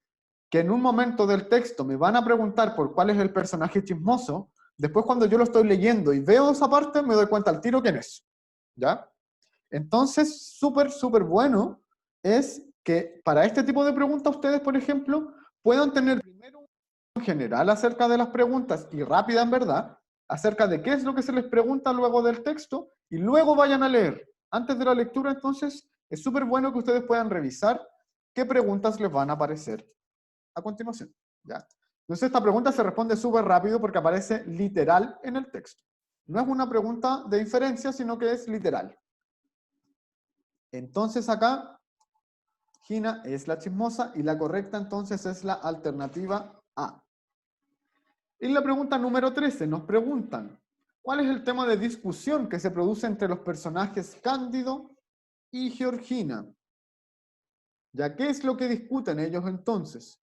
que en un momento del texto me van a preguntar por cuál es el personaje chismoso, después cuando yo lo estoy leyendo y veo esa parte, me doy cuenta al tiro quién es, ¿ya? Entonces, súper bueno es que para este tipo de preguntas ustedes, por ejemplo, puedan tener primero un general acerca de las preguntas y rápida en verdad, acerca de qué es lo que se les pregunta luego del texto, y luego vayan a leer. Antes de la lectura, entonces, es súper bueno que ustedes puedan revisar qué preguntas les van a aparecer a continuación, ¿ya? Entonces esta pregunta se responde súper rápido porque aparece literal en el texto. No es una pregunta de inferencia, sino que es literal. Entonces acá, Gina es la chismosa y la correcta entonces es la alternativa A. En la pregunta número 13 nos preguntan, ¿cuál es el tema de discusión que se produce entre los personajes Cándido y Georgina? ¿Ya qué es lo que discuten ellos entonces?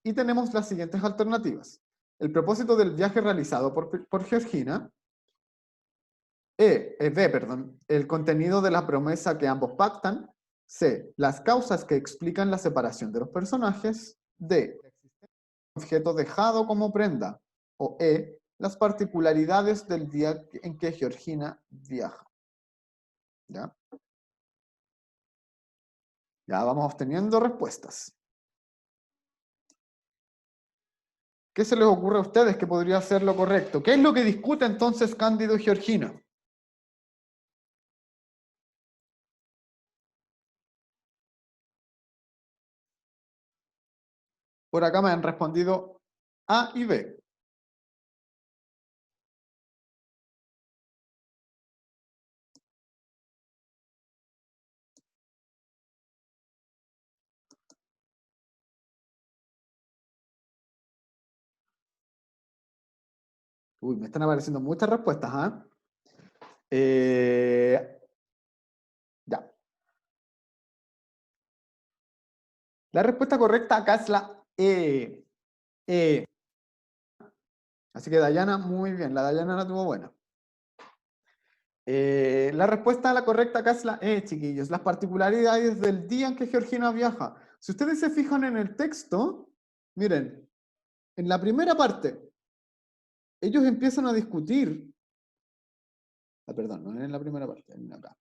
Y tenemos las siguientes alternativas. El propósito del viaje realizado por Georgina. B, perdón. El contenido de la promesa que ambos pactan. C. Las causas que explican la separación de los personajes. D. El objeto dejado como prenda. O E. Las particularidades del día en que Georgina viaja. ¿Ya? Ya vamos obteniendo respuestas. ¿Qué se les ocurre a ustedes que podría ser lo correcto? ¿Qué es lo que discute entonces Cándido y Georgina? Por acá me han respondido A y B. Uy, me están apareciendo muchas respuestas, ¿ah? Ya. La respuesta correcta acá es la E. E. Así que Dayana, muy bien. La Dayana la tuvo buena. La respuesta a la correcta acá es la E, chiquillos. Las particularidades del día en que Georgina viaja. Si ustedes se fijan en el texto, miren, en la primera parte, ellos empiezan a discutir. Perdón, no es en la primera parte, en acá.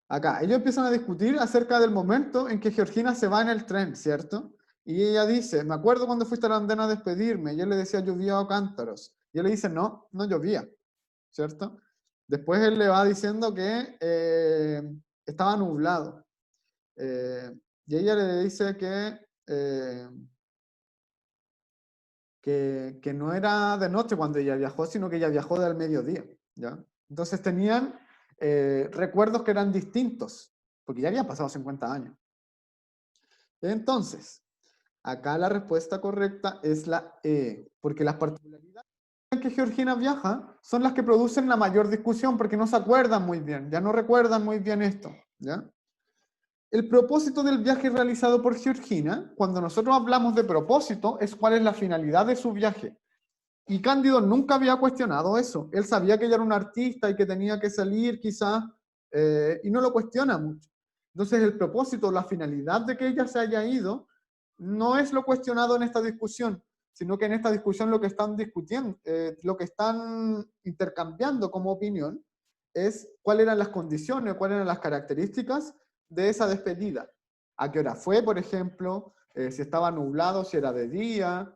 Acá, ellos empiezan a discutir acerca del momento en que Georgina se va en el tren, ¿cierto? Y ella dice, me acuerdo cuando fuiste a la andena a despedirme, y él le decía llovía o cántaros. Y él le dice, no, no llovía, ¿cierto? Después él le va diciendo que estaba nublado. Y ella le dice que no era de noche cuando ella viajó, sino que ella viajó del mediodía, ¿ya? Entonces tenían recuerdos que eran distintos, porque ya habían pasado 50 años. Entonces, acá la respuesta correcta es la E, porque las particularidades en que Georgina viaja son las que producen la mayor discusión, porque no se acuerdan muy bien, ya no recuerdan muy bien esto, ¿ya? El propósito del viaje realizado por Georgina, cuando nosotros hablamos de propósito, es cuál es la finalidad de su viaje. Y Cándido nunca había cuestionado eso. Él sabía que ella era un artista y que tenía que salir quizás, y no lo cuestiona mucho. Entonces el propósito, la finalidad de que ella se haya ido, no es lo cuestionado en esta discusión, sino que en esta discusión lo que están discutiendo, lo que están intercambiando como opinión, es cuáles eran las condiciones, cuáles eran las características de esa despedida. ¿A qué hora fue, por ejemplo? Si estaba nublado, si era de día,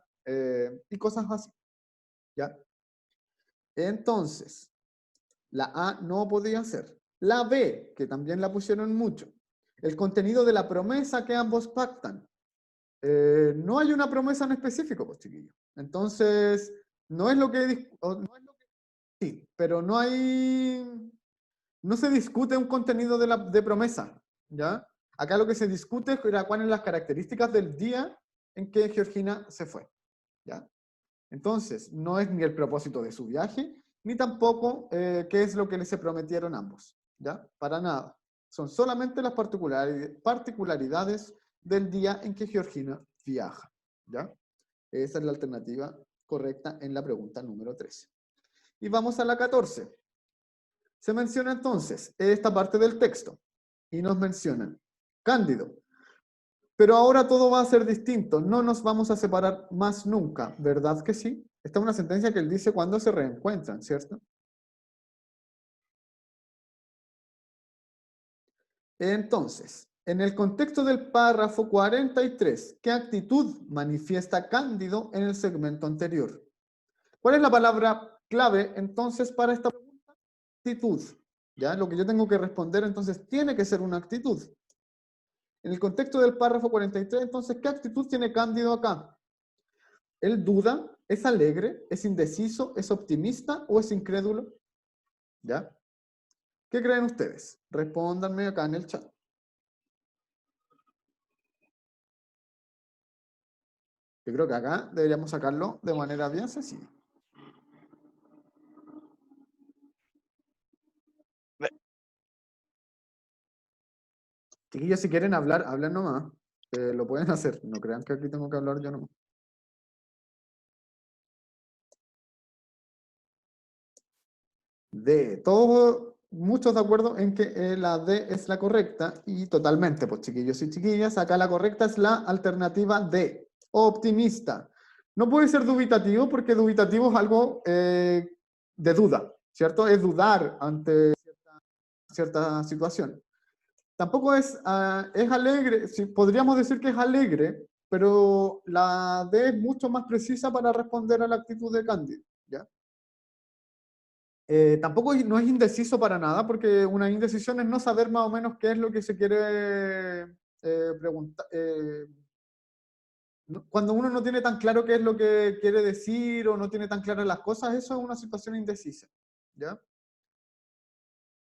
y cosas así. ¿Ya? Entonces, la A no podía ser. La B, que también la pusieron mucho. El contenido de la promesa que ambos pactan. No hay una promesa en específico, pues chiquillos. Entonces, no es lo que... Sí, pero no hay... No se discute un contenido de promesa, ¿ya? Acá lo que se discute es cuáles son las características del día en que Georgina se fue, ¿ya? Entonces, no es ni el propósito de su viaje, ni tampoco qué es lo que se prometieron ambos, ¿ya? Para nada. Son solamente las particularidades del día en que Georgina viaja, ¿ya? Esa es la alternativa correcta en la pregunta número 13. Y vamos a la 14. Se menciona entonces esta parte del texto y nos mencionan, Cándido, pero ahora todo va a ser distinto, no nos vamos a separar más nunca, ¿verdad que sí? Esta es una sentencia que él dice cuando se reencuentran, ¿cierto? Entonces, en el contexto del párrafo 43, ¿qué actitud manifiesta Cándido en el segmento anterior? ¿Cuál es la palabra clave entonces para esta pregunta? Actitud. ¿Ya? Lo que yo tengo que responder entonces tiene que ser una actitud. En el contexto del párrafo 43, entonces, ¿qué actitud tiene Cándido acá? ¿Él duda? ¿Es alegre? ¿Es indeciso? ¿Es optimista? ¿O es incrédulo? ¿Ya? ¿Qué creen ustedes? Respóndanme acá en el chat. Yo creo que acá deberíamos sacarlo de manera bien sencilla. Chiquillos, si quieren hablar, hablen nomás. Lo pueden hacer. No crean que aquí tengo que hablar yo nomás. D. Todos, muchos de acuerdo en que la D es la correcta y totalmente, pues chiquillos y chiquillas, acá la correcta es la alternativa D, optimista. No puede ser dubitativo porque dubitativo es algo de duda, ¿cierto? Es dudar ante cierta situación. Tampoco es alegre, sí, podríamos decir que es alegre, pero la D es mucho más precisa para responder a la actitud de Cándido, ¿ya? Tampoco no es indeciso para nada, porque una indecisión es no saber más o menos qué es lo que se quiere preguntar. Cuando uno no tiene tan claro qué es lo que quiere decir o no tiene tan claras las cosas, eso es una situación indecisa. ¿Ya?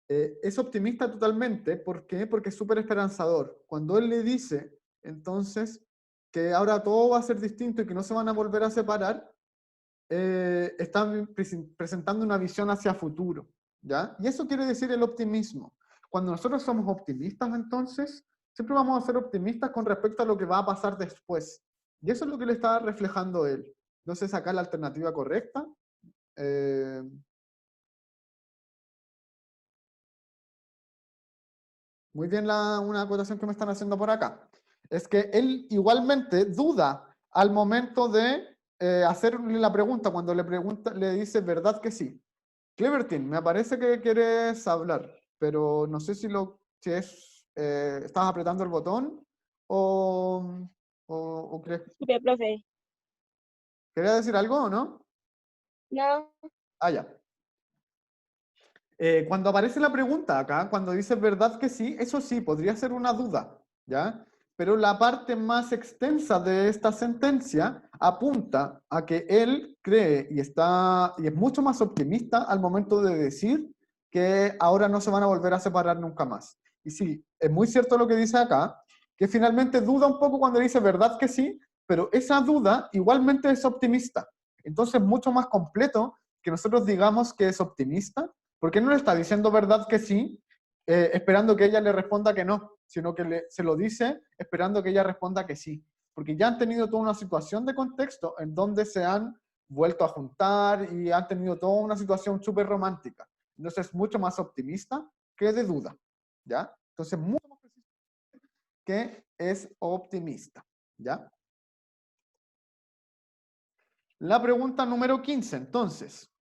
Es optimista totalmente. ¿Por qué? Porque es súper esperanzador. Cuando él le dice, entonces, que ahora todo va a ser distinto y que no se van a volver a separar, están presentando una visión hacia futuro, ¿ya? Y eso quiere decir el optimismo. Cuando nosotros somos optimistas, entonces, siempre vamos a ser optimistas con respecto a lo que va a pasar después. Y eso es lo que le está reflejando él. Entonces, acá la alternativa correcta. eh, Muy bien una acotación que me están haciendo por acá. Es que él igualmente duda al momento de hacerle la pregunta, cuando le dice, ¿verdad que sí? Clevertin, me parece que quieres hablar, pero no sé si estás apretando el botón o, o Disculpe, profe. ¿querías decir algo o no? No, Ah, ya. Cuando aparece la pregunta acá, cuando dice verdad que sí, eso sí, podría ser una duda, ¿ya? Pero la parte más extensa de esta sentencia apunta a que él cree y es mucho más optimista al momento de decir que ahora no se van a volver a separar nunca más. Y sí, es muy cierto lo que dice acá, que finalmente duda un poco cuando dice verdad que sí, pero esa duda igualmente es optimista. Entonces, es mucho más completo que nosotros digamos que es optimista, porque no le está diciendo verdad que sí, esperando que ella le responda que no, sino que se lo dice esperando que ella responda que sí. Porque ya han tenido toda una situación de contexto en donde se han vuelto a juntar y han tenido toda una situación súper romántica. Entonces es mucho más optimista que de duda. ¿Ya? Entonces, mucho más preciso que es optimista. ¿Ya? La pregunta número 15, entonces,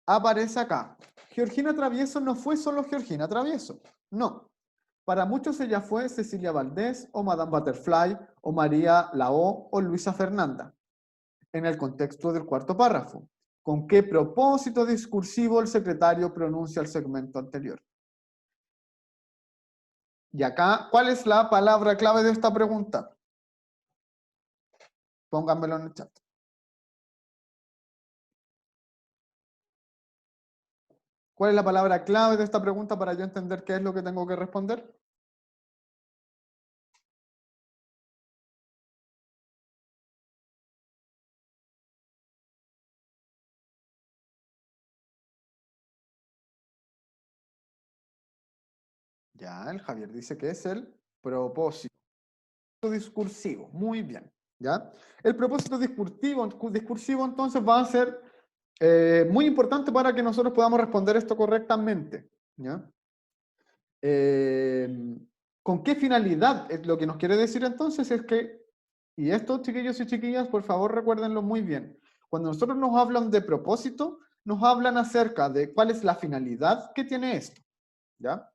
aparece acá. Georgina Travieso no fue solo Georgina Travieso. No. Para muchos ella fue Cecilia Valdés o Madame Butterfly o María Lao o Luisa Fernanda. En el contexto del cuarto párrafo. ¿Con qué propósito discursivo el secretario pronuncia el segmento anterior? Y acá, ¿cuál es la palabra clave de esta pregunta? Pónganmelo en el chat. ¿Cuál es la palabra clave de esta pregunta para yo entender qué es lo que tengo que responder? Ya, el Javier dice que es el propósito discursivo. Muy bien. ¿Ya? El propósito discursivo entonces va a ser muy importante para que nosotros podamos responder esto correctamente. ¿Ya? ¿Con qué finalidad? Es lo que nos quiere decir entonces es que, y esto, chiquillos y chiquillas, por favor recuérdenlo muy bien. Cuando nosotros nos hablan de propósito, nos hablan acerca de cuál es la finalidad que tiene esto. ¿Ya?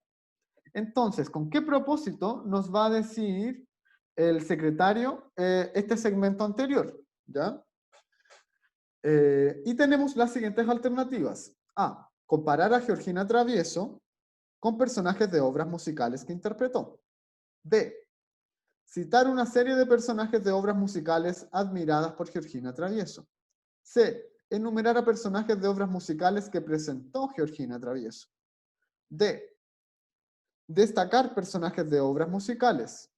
Entonces, ¿con qué propósito nos va a decir el secretario este segmento anterior? ¿Ya? Y tenemos las siguientes alternativas. A. Comparar a Georgina Travieso con personajes de obras musicales que interpretó. B. Citar una serie de personajes de obras musicales admiradas por Georgina Travieso. C. Enumerar a personajes de obras musicales que presentó Georgina Travieso. D. Destacar personajes de obras musicales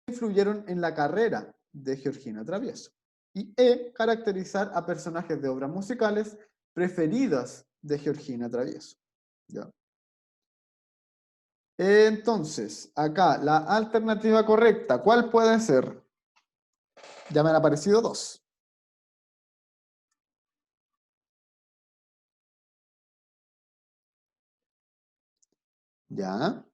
que influyeron en la carrera de Georgina Travieso. Y E. Caracterizar a personajes de obras musicales preferidas de Georgina Travieso. ¿Ya? Entonces, acá, la alternativa correcta, ¿cuál puede ser? Ya me han aparecido dos. ¿Ya?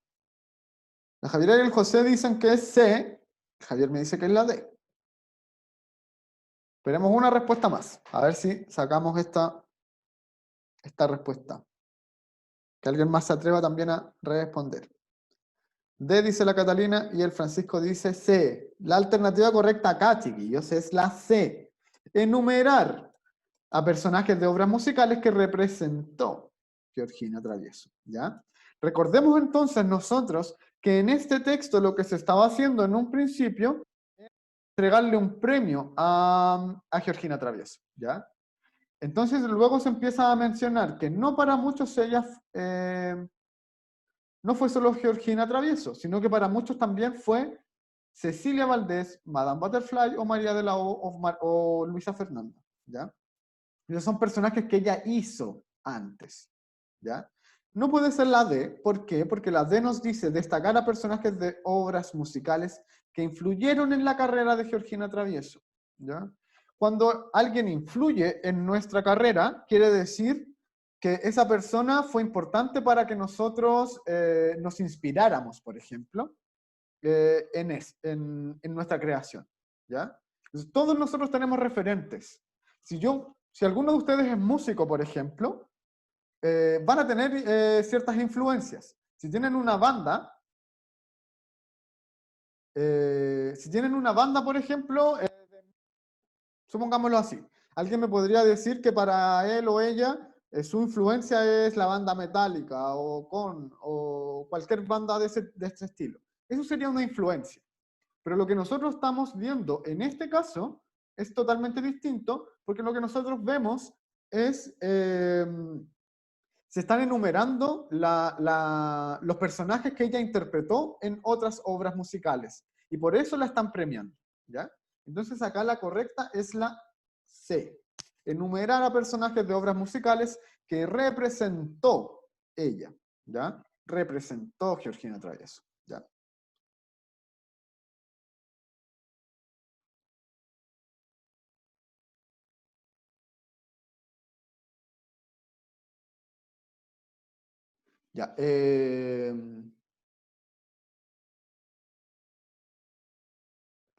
La Javiera y el José dicen que es C. Javier me dice que es la D. Esperemos una respuesta más. A ver si sacamos esta respuesta. Que alguien más se atreva también a responder. D dice la Catalina y el Francisco dice C. La alternativa correcta acá, chiquillos, es la C. Enumerar a personajes de obras musicales que representó Georgina Travieso. ¿Ya? Recordemos entonces nosotros que en este texto lo que se estaba haciendo en un principio es entregarle un premio a Georgina Travieso. ¿Ya? Entonces luego se empieza a mencionar que no para muchos ella no fue solo Georgina Travieso, sino que para muchos también fue Cecilia Valdés, Madame Butterfly o María de la o Luisa Fernanda. ¿Ya? Esos son personajes que ella hizo antes, ¿ya? No puede ser la D, ¿por qué? Porque la D nos dice destacar a personajes de obras musicales que influyeron en la carrera de Georgina Travieso, ¿ya? Cuando alguien influye en nuestra carrera, quiere decir que esa persona fue importante para que nosotros nos inspiráramos, por ejemplo, en nuestra creación, ¿ya? Entonces, todos nosotros tenemos referentes. Si alguno de ustedes es músico, por ejemplo, van a tener ciertas influencias. Si tienen una banda, por ejemplo, supongámoslo así, alguien me podría decir que para él o ella su influencia es la banda Metallica o cualquier banda de este estilo. Eso sería una influencia. Pero lo que nosotros estamos viendo en este caso es totalmente distinto, porque lo que nosotros vemos es, se están enumerando los personajes que ella interpretó en otras obras musicales, y por eso la están premiando, ¿ya? Entonces acá la correcta es la C, enumerar a personajes de obras musicales que representó ella, ¿ya? Representó Georgina Travieso, ¿ya? Ya,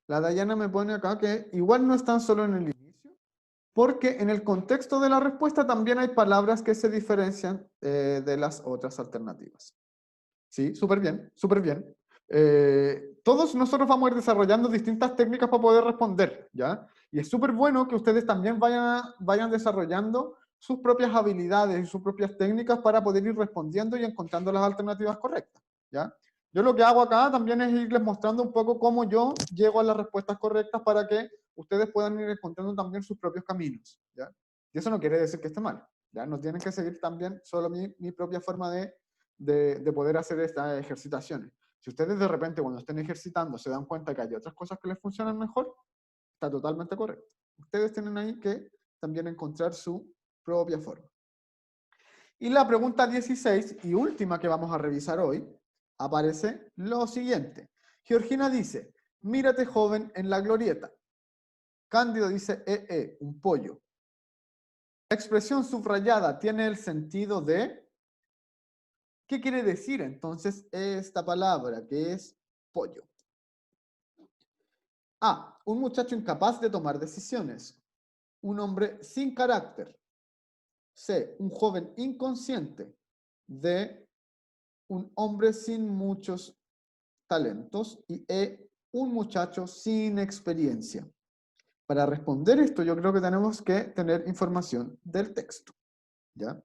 la Dayana me pone acá que igual no están solo en el inicio, porque en el contexto de la respuesta también hay palabras que se diferencian de las otras alternativas. Sí, súper bien, súper bien. Todos nosotros vamos a ir desarrollando distintas técnicas para poder responder, ¿ya? Y es súper bueno que ustedes también vayan desarrollando sus propias habilidades y sus propias técnicas para poder ir respondiendo y encontrando las alternativas correctas, ¿ya? Yo lo que hago acá también es irles mostrando un poco cómo yo llego a las respuestas correctas para que ustedes puedan ir encontrando también sus propios caminos, ¿ya? Y eso no quiere decir que esté mal, ¿ya? No tienen que seguir también solo mi propia forma de poder hacer estas ejercitaciones. Si ustedes de repente cuando estén ejercitando se dan cuenta que hay otras cosas que les funcionan mejor, está totalmente correcto. Ustedes tienen ahí que también encontrar su propia forma. Y la pregunta 16 y última que vamos a revisar hoy, aparece lo siguiente. Georgina dice, mírate joven en la glorieta. Cándido dice, un pollo. La expresión subrayada tiene el sentido de... ¿Qué quiere decir entonces esta palabra que es pollo? A. Un muchacho incapaz de tomar decisiones. Un hombre sin carácter. C. Un joven inconsciente. D. Un hombre sin muchos talentos. Y E. Un muchacho sin experiencia. Para responder esto, yo creo que tenemos que tener información del texto. ¿Ya?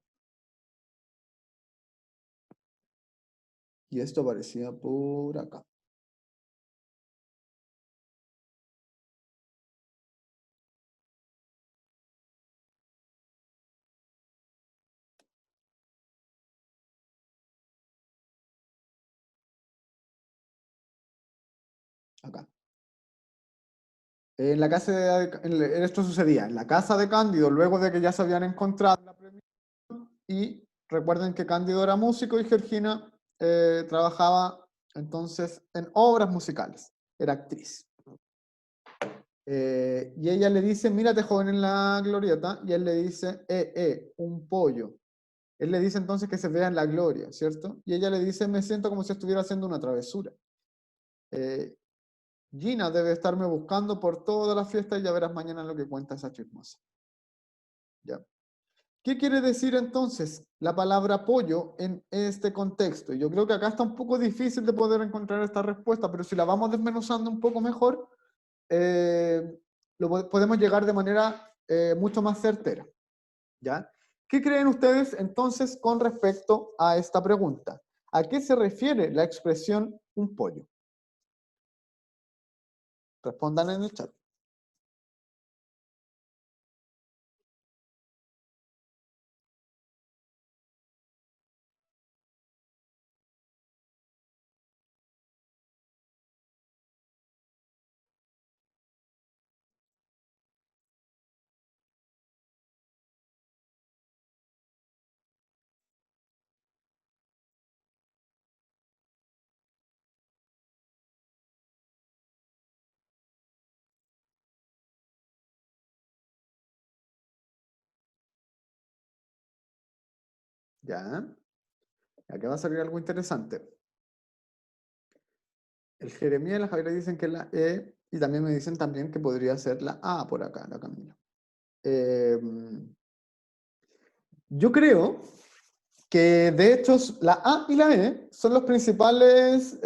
Y esto aparecía por acá. Acá. En la casa esto sucedía en la casa de Cándido, luego de que ya se habían encontrado la premiación, y recuerden que Cándido era músico y Georgina trabajaba entonces en obras musicales, era actriz. Y ella le dice, mírate joven en la glorieta, y él le dice, un pollo. Él le dice entonces que se vea en la gloria, ¿cierto? Y ella le dice, me siento como si estuviera haciendo una travesura. Gina debe estarme buscando por toda la fiesta y ya verás mañana lo que cuenta esa chismosa. ¿Ya? ¿Qué quiere decir entonces la palabra pollo en este contexto? Yo creo que acá está un poco difícil de poder encontrar esta respuesta, pero si la vamos desmenuzando un poco mejor, podemos llegar de manera mucho más certera. ¿Ya? ¿Qué creen ustedes entonces con respecto a esta pregunta? ¿A qué se refiere la expresión un pollo? Respondan en el chat. ¿Ya? Acá va a salir algo interesante. El Jeremías y la Javiera dicen que es la E, y también me dicen también que podría ser la A por acá, la Camila. Yo creo que de hecho la A y la E son los principales,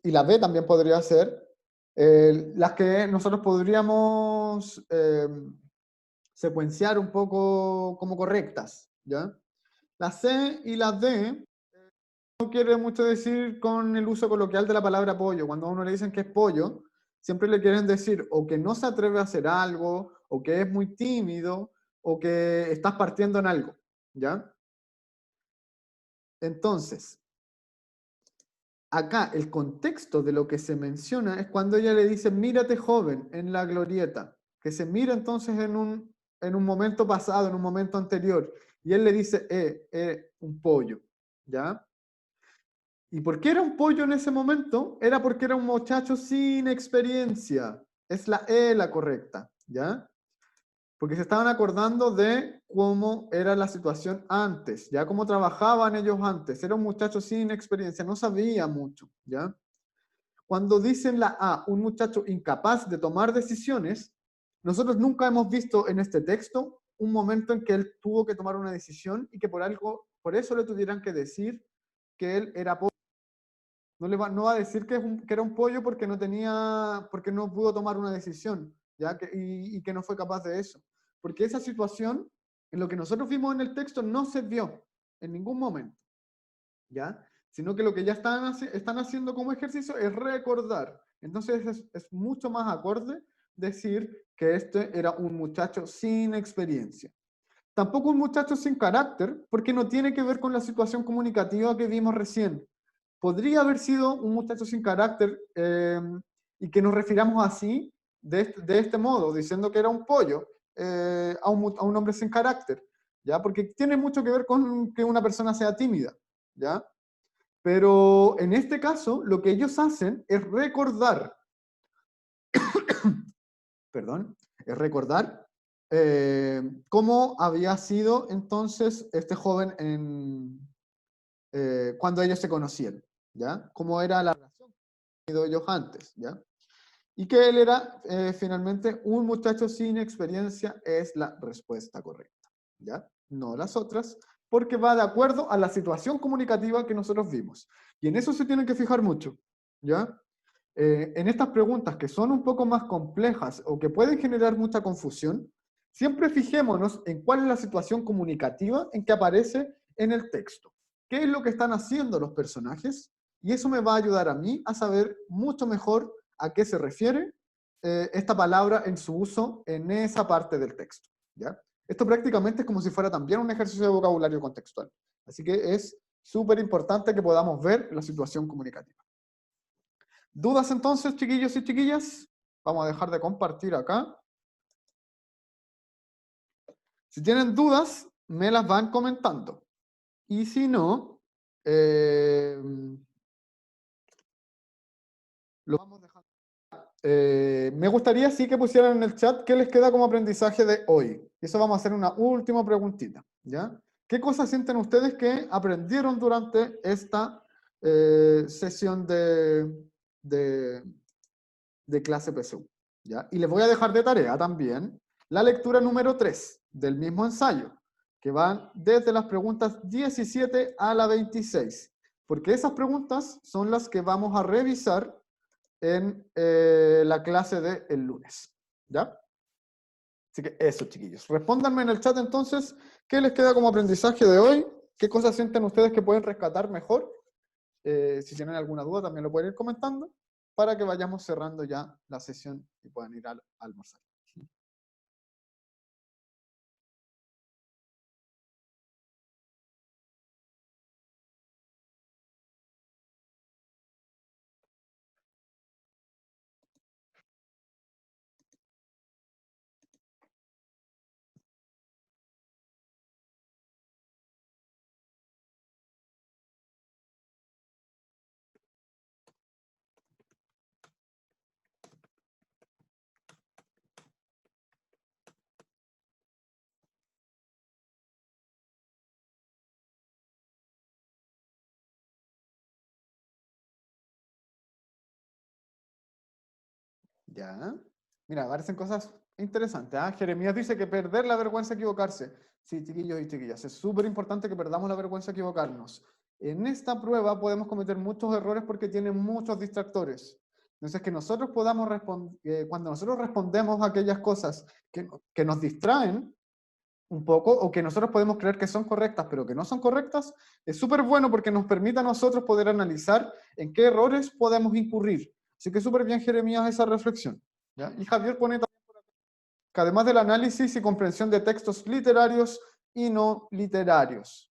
y la B también podría ser, las que nosotros podríamos secuenciar un poco como correctas, ¿ya? La C y la D no quiere mucho decir con el uso coloquial de la palabra pollo. Cuando a uno le dicen que es pollo, siempre le quieren decir o que no se atreve a hacer algo, o que es muy tímido, o que estás partiendo en algo, ¿ya? Entonces, acá el contexto de lo que se menciona es cuando ella le dice, mírate joven en la glorieta, que se mira entonces en un momento pasado, en un momento anterior, y él le dice, un pollo, ¿ya? ¿Y por qué era un pollo en ese momento? Era porque era un muchacho sin experiencia. Es la E la correcta, ¿ya? Porque se estaban acordando de cómo era la situación antes, ya cómo trabajaban ellos antes. Era un muchacho sin experiencia, no sabía mucho, ¿ya? Cuando dicen la A, un muchacho incapaz de tomar decisiones, nosotros nunca hemos visto en este texto un momento en que él tuvo que tomar una decisión y que por eso le tuvieran que decir que él era pobre. No va a decir que era un pollo porque porque no pudo tomar una decisión, ¿ya? Y que no fue capaz de eso. Porque esa situación, en lo que nosotros vimos en el texto, no se vio en ningún momento, ¿ya? Sino que lo que ya están haciendo como ejercicio es recordar. Entonces es mucho más acorde decir que este era un muchacho sin experiencia. Tampoco un muchacho sin carácter, porque no tiene que ver con la situación comunicativa que vimos recién. Podría haber sido un muchacho sin carácter y que nos refiramos así, de este modo, diciendo que era un pollo a un hombre sin carácter, ¿ya? Porque tiene mucho que ver con que una persona sea tímida, ¿ya? Pero en este caso, lo que ellos hacen es recordar, perdón, es recordar cómo había sido entonces este joven cuando ellos se conocieron, ¿ya? Cómo era la relación que habían tenido ellos antes, ¿ya? Y que él era finalmente un muchacho sin experiencia es la respuesta correcta, ¿ya? No las otras, porque va de acuerdo a la situación comunicativa que nosotros vimos. Y en eso se tienen que fijar mucho, ¿ya? En estas preguntas que son un poco más complejas o que pueden generar mucha confusión, siempre fijémonos en cuál es la situación comunicativa en que aparece en el texto. ¿Qué es lo que están haciendo los personajes? Y eso me va a ayudar a mí a saber mucho mejor a qué se refiere esta palabra en su uso en esa parte del texto, ¿ya? Esto prácticamente es como si fuera también un ejercicio de vocabulario contextual. Así que es súper importante que podamos ver la situación comunicativa. ¿Dudas entonces, chiquillos y chiquillas? Vamos a dejar de compartir acá. Si tienen dudas, me las van comentando. Y si no, lo vamos dejando. Me gustaría sí que pusieran en el chat qué les queda como aprendizaje de hoy. Y eso vamos a hacer una última preguntita, ¿ya? ¿Qué cosas sienten ustedes que aprendieron durante esta sesión de clase PSU? ¿Ya? Y les voy a dejar de tarea también la lectura número 3 del mismo ensayo, que van desde las preguntas 17 a la 26, porque esas preguntas son las que vamos a revisar en la clase del lunes, ¿ya? Así que eso, chiquillos. Respóndanme en el chat entonces, ¿qué les queda como aprendizaje de hoy? ¿Qué cosas sienten ustedes que pueden rescatar mejor? Si tienen alguna duda también lo pueden ir comentando para que vayamos cerrando ya la sesión y puedan ir a almorzar. Ya. Mira, aparecen cosas interesantes. ¿Ah? Jeremías dice que perder la vergüenza de equivocarse. Sí, chiquillos y chiquillas, es súper importante que perdamos la vergüenza de equivocarnos. En esta prueba podemos cometer muchos errores porque tiene muchos distractores. Entonces, que nosotros podamos responder, cuando nosotros respondemos a aquellas cosas que nos distraen un poco, o que nosotros podemos creer que son correctas, pero que no son correctas, es súper bueno porque nos permite a nosotros poder analizar en qué errores podemos incurrir. Así que súper bien, Jeremías, esa reflexión, ¿ya? Y Javier pone también por acá que además del análisis y comprensión de textos literarios y no literarios,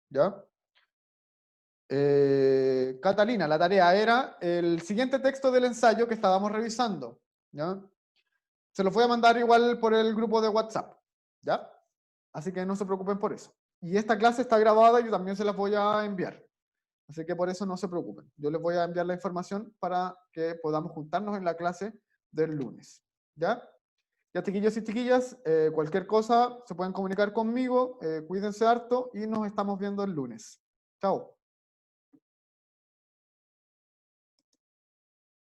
¿ya? Catalina, la tarea era el siguiente texto del ensayo que estábamos revisando, ¿ya? Se los voy a mandar igual por el grupo de WhatsApp, ¿ya? Así que no se preocupen por eso. Y esta clase está grabada y yo también se las voy a enviar. Así que por eso no se preocupen. Yo les voy a enviar la información para que podamos juntarnos en la clase del lunes. ¿Ya? Ya, chiquillos y chiquillas, cualquier cosa se pueden comunicar conmigo. Cuídense harto y nos estamos viendo el lunes. Chao.